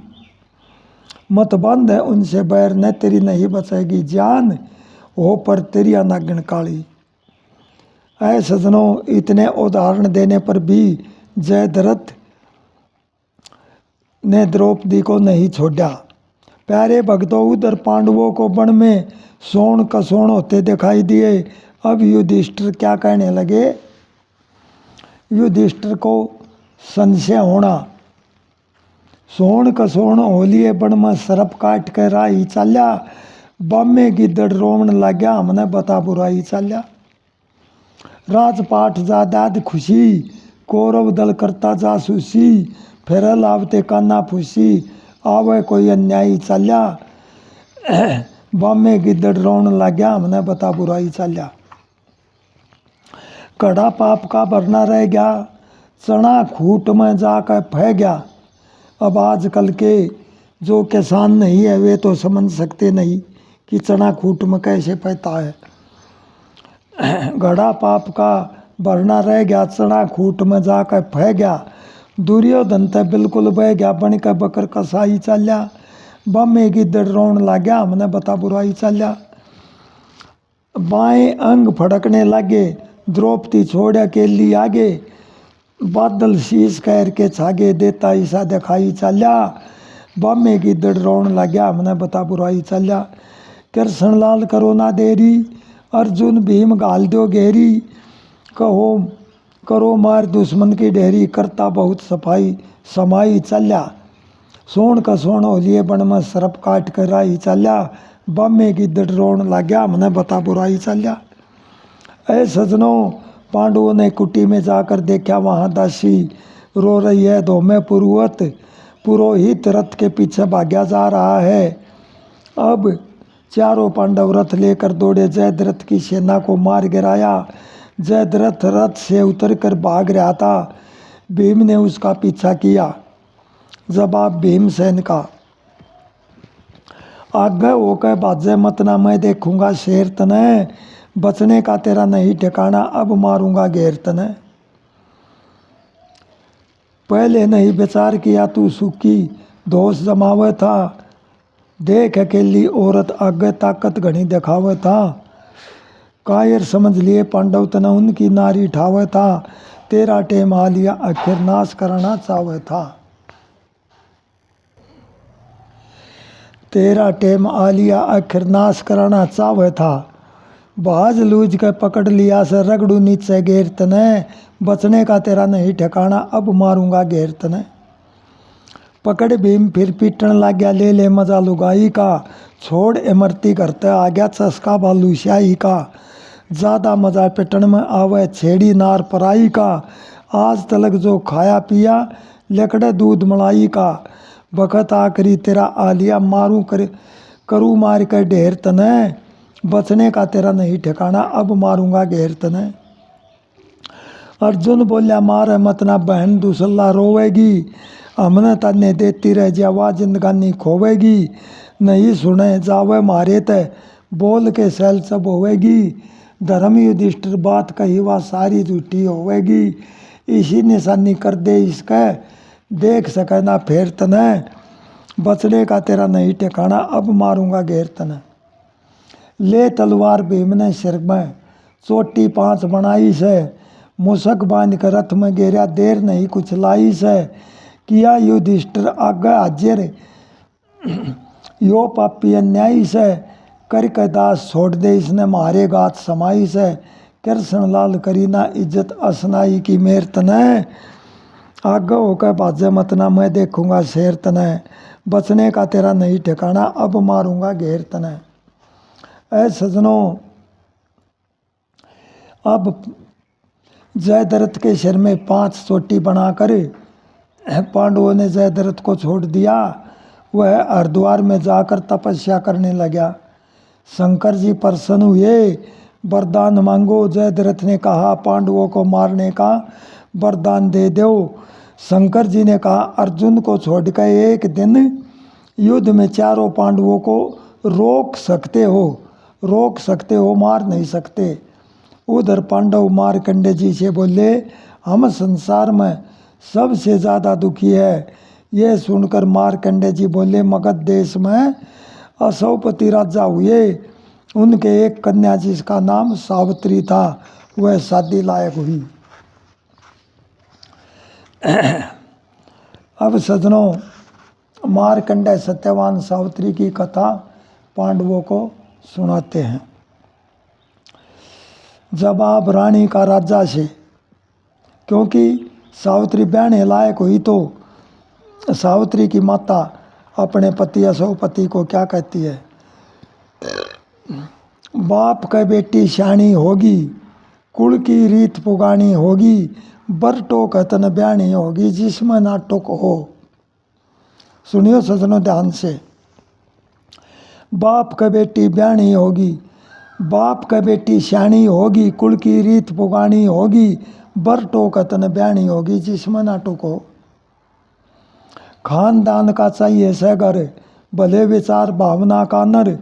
मत बंद है उनसे बैर न, तेरी नहीं बचेगी जान, हो पर तेरी नागन काली। ऐ सजनों, इतने उदाहरण देने पर भी जयद्रथ ने द्रौपदी को नहीं छोड़ा। प्यारे भक्तों, उधर पांडवों को वन में सोन कसोण होते दिखाई दिए। अब युधिष्ठिर क्या कहने लगे? युधिष्ठिर को संशय होना, सोन कसोण हो लिए वन में सरप काट कर राही चाल्या, बामे गिद्दड़ रोवन लाग्या, हमने बता बुराई चाल्या। राजपाठ जायदाद खुशी, कौरव दल करता जासूसी, फिर लावते काना फूसी, आवे कोई अन्यायी चाल्या, बामे गिद्दड़ रोवन लाग्या, हमने बता बुराई चाल्या। कड़ा पाप का भरना रह गया, चना खूट में जाकर फै गया। अब आजकल के जो किसान नहीं है वे तो समझ सकते नहीं कि चना खूट में कैसे पैता है। घड़ा पाप का भरना रह गया, चना खूट में जाकर फै गया। दुर्योधन ते बिल्कुल बह गया, बन के बकर कसाई चाल्या, बामे गिद्दड़ रोन लाग्या, हमने बता बुराई चाल्या। बाएं अंग फड़कने लगे, द्रौपदी छोड़ अकेली आगे, बादल शीश कैर के छागे, देता ईसा दिखाई चाल्या, बामे गिद्दड़ रोन लाग्या, हमने बता बुराई चाल्या। कृष्ण लाल करो ना देरी, अर्जुन भीम गाल दो घेरी, कहो करो मार दुश्मन की ढेरी, करता बहुत सफाई समाई चाल्या। सोन का सोन हो लिए बन में सरप काट कर राही चाल्या, बामे गिद्दड़ रोन लाग्या, हमने बता बुराई चाल्या। ऐ सजनों, पांडवों ने कुटी में जाकर देखा, वहाँ दासी रो रही है धोमे पुरुवत, पुरोहित रथ के पीछे भाग्या जा रहा है। अब चारों पांडव रथ लेकर दौड़े, जयद्रथ की सेना को मार गिराया। जयद्रथ रथ से उतरकर भाग रहा था, भीम ने उसका पीछा किया। जवाब भीमसेन का, आगे होकर बाजे मत ना, मैं देखूंगा शेर तने, बचने का तेरा नहीं ठिकाना, अब मारूंगा घेर तने। पहले नहीं विचार किया तू सुखी, दोष जमावे था, देख अकेली औरत आगे ताकत घनी दिखावे था। कायर समझ लिए पांडव तना, उनकी नारी ठावे था, तेरा टेम आ लिया आखिर नाश करना चाहे था। तेरा टेम आ लिया आखिर नाश कराना चाहे था। बाज लूझ के पकड़ लिया से रगड़ू नीचे घेर तने, बचने का तेरा नहीं ठिकाना, अब मारूंगा घेर तने। पकड़ भीम फिर पीटन लग गया, ले ले मजा लुगाई का, छोड़ इमरती करते आ गया चस्का बालू शाही का। ज़्यादा मजा पिटन में आवे छेड़ी नार पराई का, आज तलक जो खाया पिया लेकड़े दूध मलाई का। बखत आखरी तेरा आलिया मारूं करूँ मार कर ढेर तने, बचने का तेरा नहीं ठिकाना, अब मारूंगा घेर तने। अर्जुन बोलिया मार मत ना बहन दूसल्ला रोवेगी, हमने तन्ने देती रह जावा जिंदगानी खोवेगी। नहीं सुने जावे मारे ते बोल के सैल सब होवेगी, धर्म युधिष्ठिर बात कही वह सारी झूठी होवेगी। इसी निशानी कर दे इसके, देख सके ना फेर तने, बचने का तेरा नहीं ठिकाना, अब मारूंगा घेर तने। ले तलवार भीम ने सिर में चोटी 5 बनाई से, मूसक बांध कर रथ में घेरा देर नहीं कुछ लाई से। किया युधिष्ठिर आगे हाजिर यो पापी अन्यायी से, करके दास छोड़ दे इसने मारे गात समाई से। कृष्ण लाल करी ना इज्जत असनाई की मेर तने, आगे होकर बाजे मत ना मैं देखूंगा शेर तने, बचने का तेरा नहीं ठिकाना, अब मारूंगा घेर तने। ऐ सजनों, अब जयद्रथ के सिर में 5 चोटी बनाकर पांडवों ने जयद्रथ को छोड़ दिया। वह हरिद्वार में जाकर तपस्या करने लगा। शंकर जी प्रसन्न हुए, वरदान मांगो। जयद्रथ ने कहा पांडवों को मारने का वरदान दे दो। शंकर जी ने कहा अर्जुन को छोड़कर एक दिन युद्ध में चारों पांडवों को रोक सकते हो, मार नहीं सकते। उधर पांडव मार्कंडे जी से बोले हम संसार में सबसे ज़्यादा दुखी है। ये सुनकर मार्कंडे जी बोले मगध देश में असौपति राजा हुए, उनके एक कन्या जिसका नाम सावित्री था, वह शादी लायक हुई। अब सजनों, मार्कंडे सत्यवान सावित्री की कथा पांडवों को सुनाते हैं। जब आप रानी का राजा से, क्योंकि सावित्री बहने लायक हुई तो सावित्री की माता अपने पति असौपति को क्या कहती है, बाप का बेटी शानी होगी, कुल की रीत पुगानी होगी, बर टोक हतन ब्याणी होगी, जिसमें ना टोक हो। सुनियो सजनों ध्यान से, बाप का बेटी ब्याणी होगी, बाप का बेटी शानी होगी, कुल की रीत पुगानी होगी, बर टोक हतन ब्याणी होगी, जिसमें ना टोक हो। खानदान का चाहिए सगर, भले विचार भावना का नर,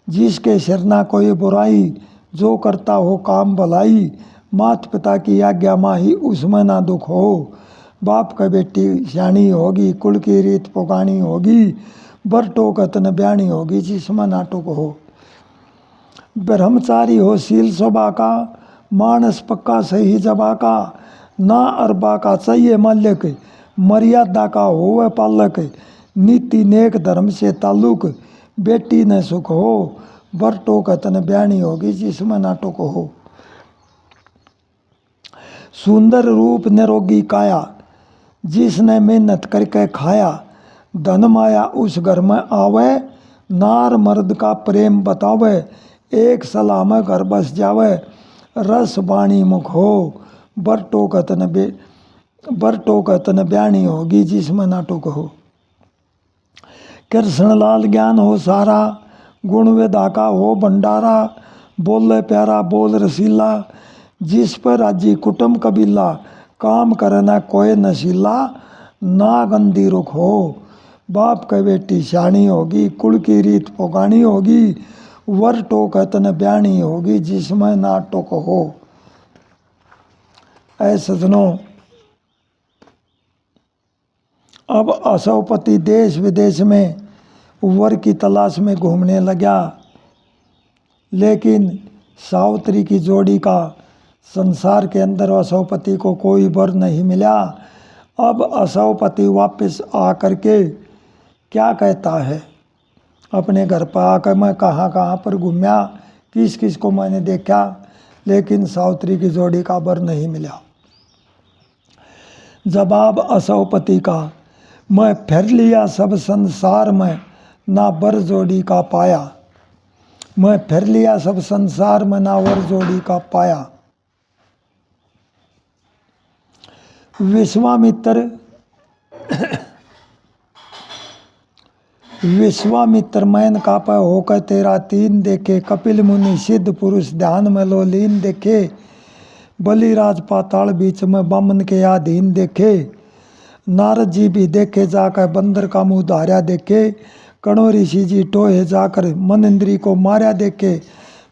जिसके सिर ना कोई बुराई, जो करता हो काम भलाई, माता पिता की आज्ञा माही, उसमें ना दुख हो। बाप का बेटी शानी होगी, कुल की रीत पुगानी होगी, बर टोक हतन ब्याणी होगी, जिसमें ना टोक हो। ब्रह्मचारी हो शील स्वभा का, मानस पक्का सही जबा का, ना अरबा का चाहिए माल्यक, मर्यादा का होवे पालक, नीति नेक धर्म से ताल्लुक, बेटी न सुख हो, बर टोक हतन ब्याणी होगी, जिसमें ना टोक हो। सुंदर रूप निरोगी काया, जिसने मेहनत करके खाया, धन माया उस घर में आवे, नार मर्द का प्रेम बतावे, एक सलाह में घर बस जावे, रस बाणी मुख हो, बर टोक हतन ब्याणी होगी, जिसमें ना टोक हो। कृष्ण लाल ज्ञान हो सारा, गुण विधा का हो भंडारा, बोले प्यारा बोल रसीला, जिस पर राजी कुटुम कबीला, काम करना कोई नशीला, ना गंदी रुख हो। बाप का बेटी शानी होगी, कुल की रीत पुगानी होगी, वर टोक हतन ब्याणी होगी, जिसमें ना टोक हो। ऐ सजनों, अब असौपति देश विदेश में वर की तलाश में घूमने लगा, लेकिन सावित्री की जोड़ी का संसार के अंदर असौपति को कोई वर नहीं मिला। अब असौपति वापस आकर के क्या कहता है, अपने घर पर आकर मैं कहाँ कहाँ पर घूमया, किस किस को मैंने देखा, लेकिन सावित्री की जोड़ी का वर नहीं मिला। जवाब असवपति का, मैं फिर लिया सब संसार में, ना वर जोड़ी का पाया। मैं फिर लिया सब संसार में, ना वर जोड़ी का पाया। विश्वामित्र मैन कापे होकर तेरा तीन देखे, कपिल मुनि सिद्ध पुरुष ध्यान में लो लीन देखे। बलिराज पाताल बीच में बामन के अधीन देखे। नारद जी भी देखे जाकर बंदर का मुंह धार्या देखे। कणो ऋषि जी टोहे जाकर मन इंद्री को मार्या देखे।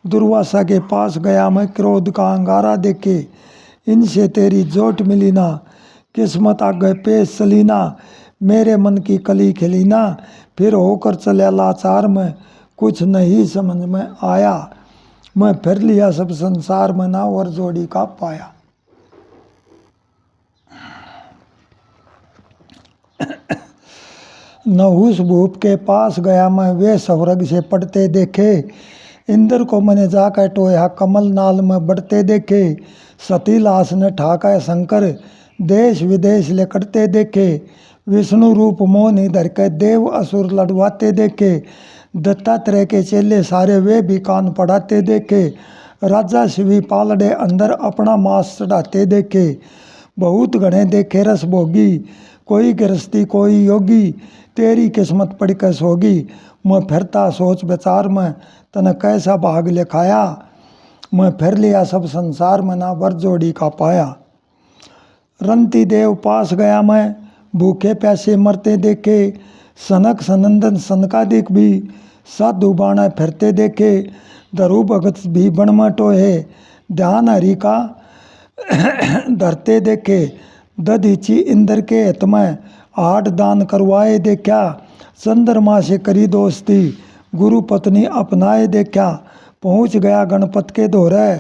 दुर्वासा के पास गया मैं क्रोध का अंगारा देखे। इनसे तेरी जोट मिली ना, किस्मत आगे पेश चलीना। मेरे मन की कली खिलीना, फिर होकर चला लाचार में, कुछ नहीं समझ में आया। मैं फिर लिया सब संसार में, ना वर जोड़ी का पाया। नहुस भूप के पास गया मैं, वे स्वर्ग से पढ़ते देखे। इंद्र को मैंने जाकर टोया, कमल नाल में बढ़ते देखे। सती लाश ने ठाका शंकर, देश विदेश लेकड़ते देखे। विष्णु रूप मोहन धर के देव असुर लड़वाते देखे। दत्तात्रेय के चेले सारे वे भी कान पढ़ाते देखे। राजा शिवी पालड़े अंदर अपना मांस चढ़ाते देखे। बहुत घने देखे रस भोगी, कोई गृहस्थी कोई योगी। तेरी किस्मत पड़ के सोगी, मैं फिरता सोच विचार में, तने कैसा भाग लिखाया। मैं फिर लिया सब संसार में, ना वर जोड़ी का पाया। रंती देव पास गया मैं, भूखे प्यासे मरते देखे। सनक सनंदन सनकादिक भी साधु बाणा फिरते देखे। धरु भगत भी बन में टोहे, ध्यान हरि का धरते देखे। दधीची इंद्र के हित में, आठ दान करवाए देखा। चंद्रमा से करी दोस्ती, गुरु पत्नी अपनाए देखा। पहुँच गया गणपत के धोरे,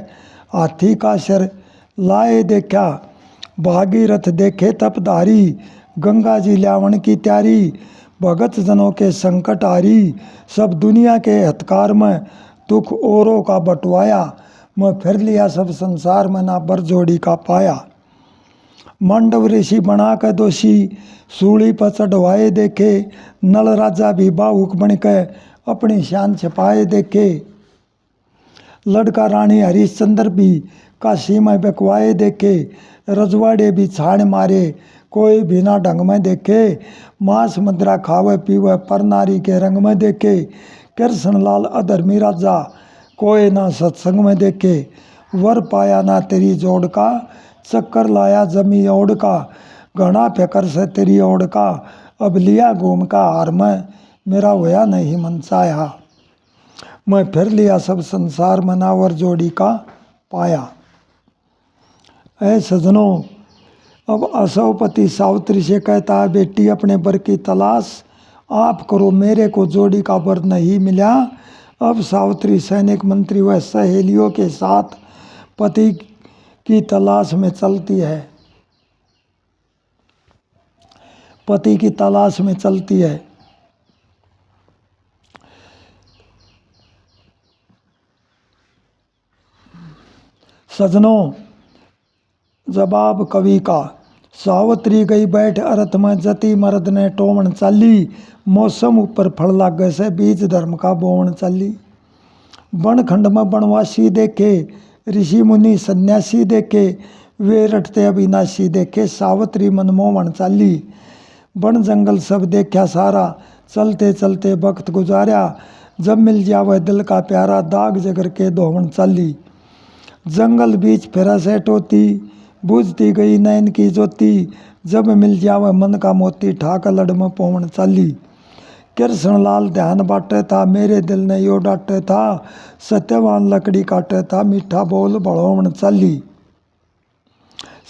हाथी का सिर लाए देखा। भागीरथ देखे तपधारी, गंगा जी ल्यावण की त्यारी। भगत जनों के संकट हारी, सब दुनिया के हथकार में, दुख औरों का बटवाया। मैं फिर लिया सब संसार में, ना वर जोड़ी का पाया। मांडव ऋषि बना के दोषी, सूली पर चढ़वाए देखे। नल राजा भी बाहुक बन के, अपनी शान छिपाए देखे। लड़का रानी हरिश्चंद्र भी काशी में बकवाए देखे। रजवाड़े भी छाण मारे, कोई बिना ढंग में देखे। मांस मदिरा खावे पीवे, पर नारी के रंग में देखे। कृष्ण लाल अधर्मी राजा, कोई ना सत्संग में देखे। वर पाया ना तेरी जोड़ का, चक्कर लाया जमी ओढ़ का। घना फेकर से तेरी ओढ़ का, अब लिया घूम का हार में, मेरा होया नहीं मन चाया। मैं फिर लिया सब संसार में, ना वर जोड़ी का पाया। ऐ सजनों, अब असवपति सावित्री से कहता है, बेटी अपने वर की तलाश आप करो, मेरे को जोड़ी का वर नहीं मिला। अब सावित्री सैनिक मंत्री व सहेलियों के साथ पति की तलाश में चलती है। पति की तलाश में चलती है। सजनों, जवाब कवि का, सावित्री गई बैठ अरथ में, जति मर्द ने टोमन चाली। मौसम ऊपर फल लागे से, बीज धर्म का बोवन चाली। वन खंड में वनवासी देखे, ऋषि मुनि सन्यासी देखे। वे रटते अविनाशी देखे, सावित्री मनमोहन चाली। वन जंगल सब देखा सारा, चलते चलते वक्त गुजारा। जब मिल जावे दिल का प्यारा, दाग जगर के धोवन चाली। जंगल बीच फिरा से टोती, बुझती गई नैन की ज्योति। जब मिल जावे मन का मोती, ठाक लड़ में पवन चाली। कृष्ण लाल ध्यान बाटे था, मेरे दिल ने यो डाटे था। सत्यवान लकड़ी काटे था, मीठा बोल बढ़ोवन चाली।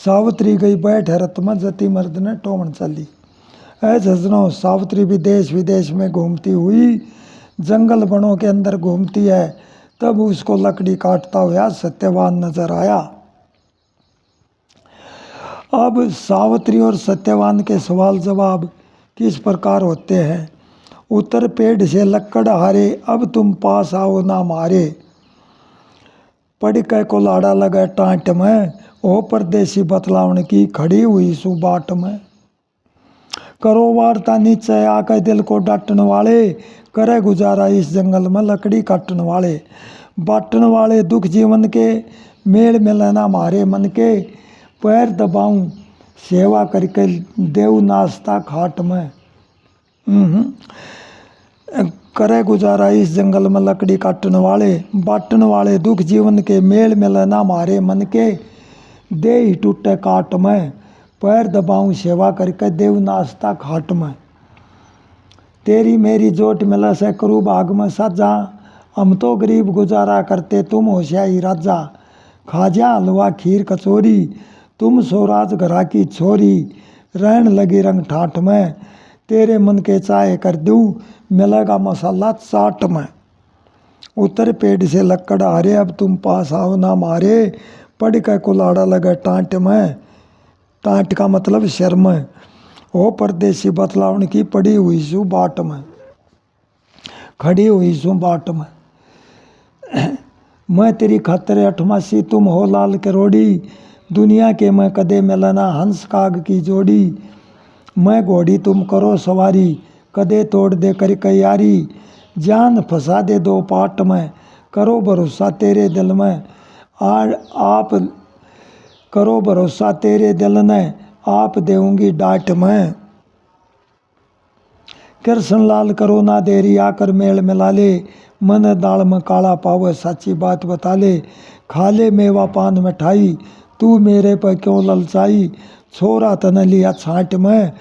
सावित्री गई बैठ रथ में, जति मर्द ने टोमन चाली। ऐ सजनों, सावित्री भी देश विदेश में घूमती हुई जंगल वनों के अंदर घूमती है। तब उसको लकड़ी काटता हुआ सत्यवान नजर आया। अब सावित्री और सत्यवान के सवाल जवाब किस प्रकार होते हैं। उत्तर पेड़ से लक्कड़ हारे, अब तुम पास आओ ना मारे। पढ़ के को लाड़ा लगे टाँट में, ओ परदेसी बतलावन की खड़ी हुई सु बाट में। करो वार्ता नीचे आके दिल को डांटन वाले, करे गुजारा इस जंगल में लकड़ी काटन वाले। बाटन वाले दुख जीवन के, मेल मिलना मारे मन के। पैर दबाऊं सेवा करके देव नाश्ता खाट में। करे गुजारा इस जंगल में लकड़ी काटन वाले, बाटन वाले दुख जीवन के, मेल मिलना मारे मन के। दे ही टूटे काट में, पैर दबाऊं सेवा करके देव नाश्ता खाट में। तेरी मेरी जोट मिला से करू भाग में साजा, हम तो गरीब गुजारा करते तुम होशियारी राजा। खाजा हलवा खीर कचौरी, तुम सोराज घरा की छोरी। रहन लगी रंग ठाठ में, तेरे मन के चाहे कर दूँ, मिलेगा मसाला चाट में। उतर पेड़ से लक्कड़ हारे, अब तुम पास आओ ना मारे। पढ़ के कुलाड़ा लगे टाँट में, टाँट का मतलब शर में। ओ परदेसी बतलावन की पड़ी हुई सु बाट में, खड़ी हुई सु बाट में। मैं तेरी खातिर अठमासी, तुम हो लाल करोड़ी। दुनिया के मैं कदे मिलना हंस काग की जोड़ी। मैं घोड़ी तुम करो सवारी, कदे तोड़ दे कर यारी। जान फंसा दे दो पाट में, करो भरोसा तेरे दिल में। आप करो भरोसा तेरे दिल ने, आप देऊंगी डांट में। कृष्ण लाल करो ना देरी, आकर मेल मिला ले। मन दाल में काला पावे, सच्ची बात बता ले। खा ले मेवा पान मिठाई, तू मेरे पर क्यों ललचाई। छोरा तन लिया छांट में,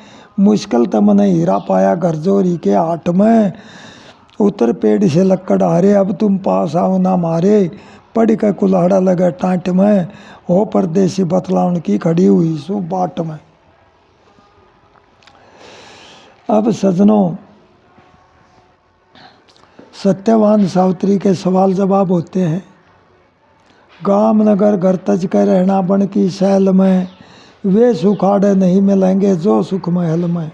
मुश्किल तमन हीरा पाया घर जोरी के हाट में। उतर पेड़ से लक्कड़ हारे, अब तुम पास आओ ना मारे। पढ़ के कुल्हाड़ा लगे टाँट में, हो परदेसी बतलावन की खड़ी हुई सु बाट में। अब सजनों, सत्यवान सावित्री के सवाल जवाब होते हैं। गाम नगर घर तज के रहना बन की शैल में, वे सुखाड़े नहीं मिलेंगे जो सुख महल में।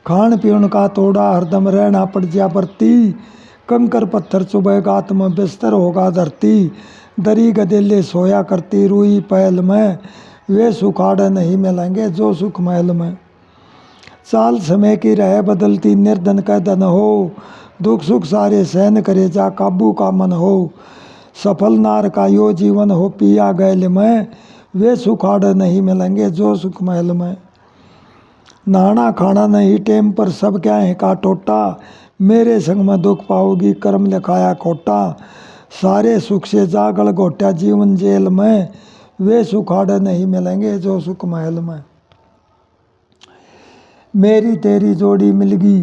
खान पीन का तोड़ा हरदम रहना पड़ जा बरती, कंकर पत्थर चुभेगा आत्म बिस्तर होगा धरती। दरी गदेले सोया करती रूई पहल में, वे सुखाड़े नहीं मिलेंगे जो सुख महल में। चाल समय की रहे बदलती निर्धन का धन हो, दुख सुख सारे सहन करे जा काबू का मन हो। सफल नार का यो जीवन हो पिया गैल में, वे सुखाड़े नहीं मिलेंगे जो सुख महल में। नहाना खाना नहीं टेम पर सब क्या है का टोटा, मेरे संग में दुख पाओगी कर्म लिखाया खोटा। सारे सुख से जागल घोटा जीवन जेल में, वे सुखाड़े नहीं मिलेंगे जो सुख महल में। मेरी तेरी जोड़ी मिलगी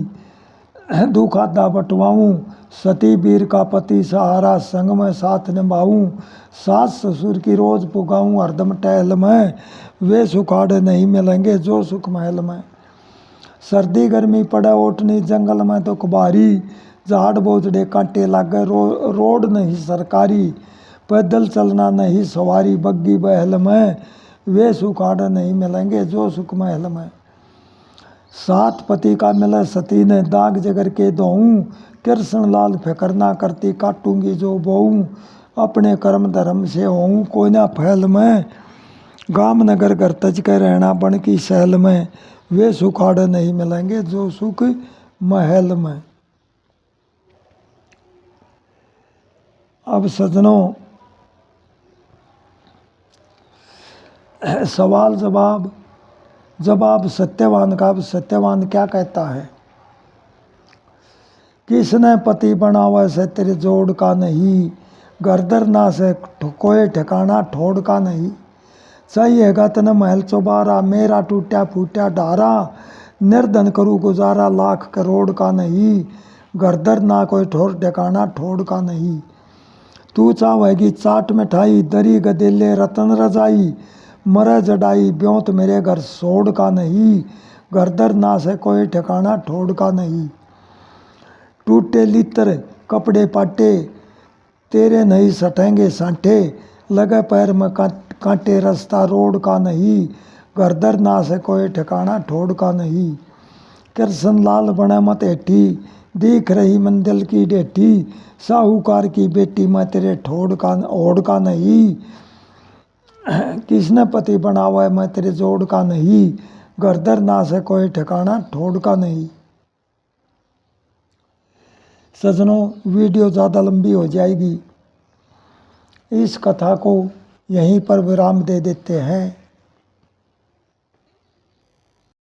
दुख आधा बटवाऊँ, सती वीर का पति सहारा संग में साथ निभाऊँ। सास ससुर की रोज पुगाऊँ हरदम टहल में, वे सुखाड़े नहीं मिलेंगे जो सुख महल में। सर्दी गर्मी पड़े ओटनी जंगल में तो कुबारी, झाड़ बोझड़े कांटे लागे रोड नहीं सरकारी। पैदल चलना नहीं सवारी बग्गी बहल में, वे सुखाड़े नहीं मिलेंगे जो सुख महल में। सात पति का मिले सती ने दाग जगर के दोऊं, कृष्ण लाल फिकर ना करती काटूंगी जो बोऊं। अपने कर्म धर्म से होऊं कोई ना फैल में, गाम नगर घर तज के रहना बन की शैल में, वे सुखाड़े नहीं मिलेंगे जो सुख महल में। अब सजनों, सवाल जवाब सत्यवान का। अब सत्यवान क्या कहता है? किसने पति बनावा से तेरे जोड़ का नहीं, गर्दर ना से कोई ठिकाना ठोड़ का नहीं। चाहिएगा तन महल चौबारा, मेरा टूटा फूटा डारा। निर्धन करूँ गुजारा लाख करोड़ का नहीं, गर्दर ना कोई ठोर ठिकाना ठोड़ का नहीं। तू चाहेगी चाट मिठाई, दरी गदेले रतन रजाई। मरे जडाई ब्योंत मेरे घर सोड़ का नहीं, गर्दर ना से कोई ठिकाना ठोड़ का नहीं। टूटे लितर कपड़े पाटे, तेरे नहीं सटेंगे सांठे। लगे पैर में कांटे रास्ता रोड का नहीं, गर्दर ना से कोई ठिकाना ठोड़ का नहीं। कृष्ण लाल बने मत हेठी, दिख रही मंदिर की डेठी, साहूकार की बेटी, मैं तेरे ठोड़ का ओढ़ का नहीं। किसने पति बनावा है, मैं तेरे जोड़ का नहीं। गर्दर ना से कोई ठिकाना, ठोड़ का नहीं। सजनों, वीडियो ज़्यादा लंबी हो जाएगी, इस कथा को यहीं पर विराम दे देते हैं।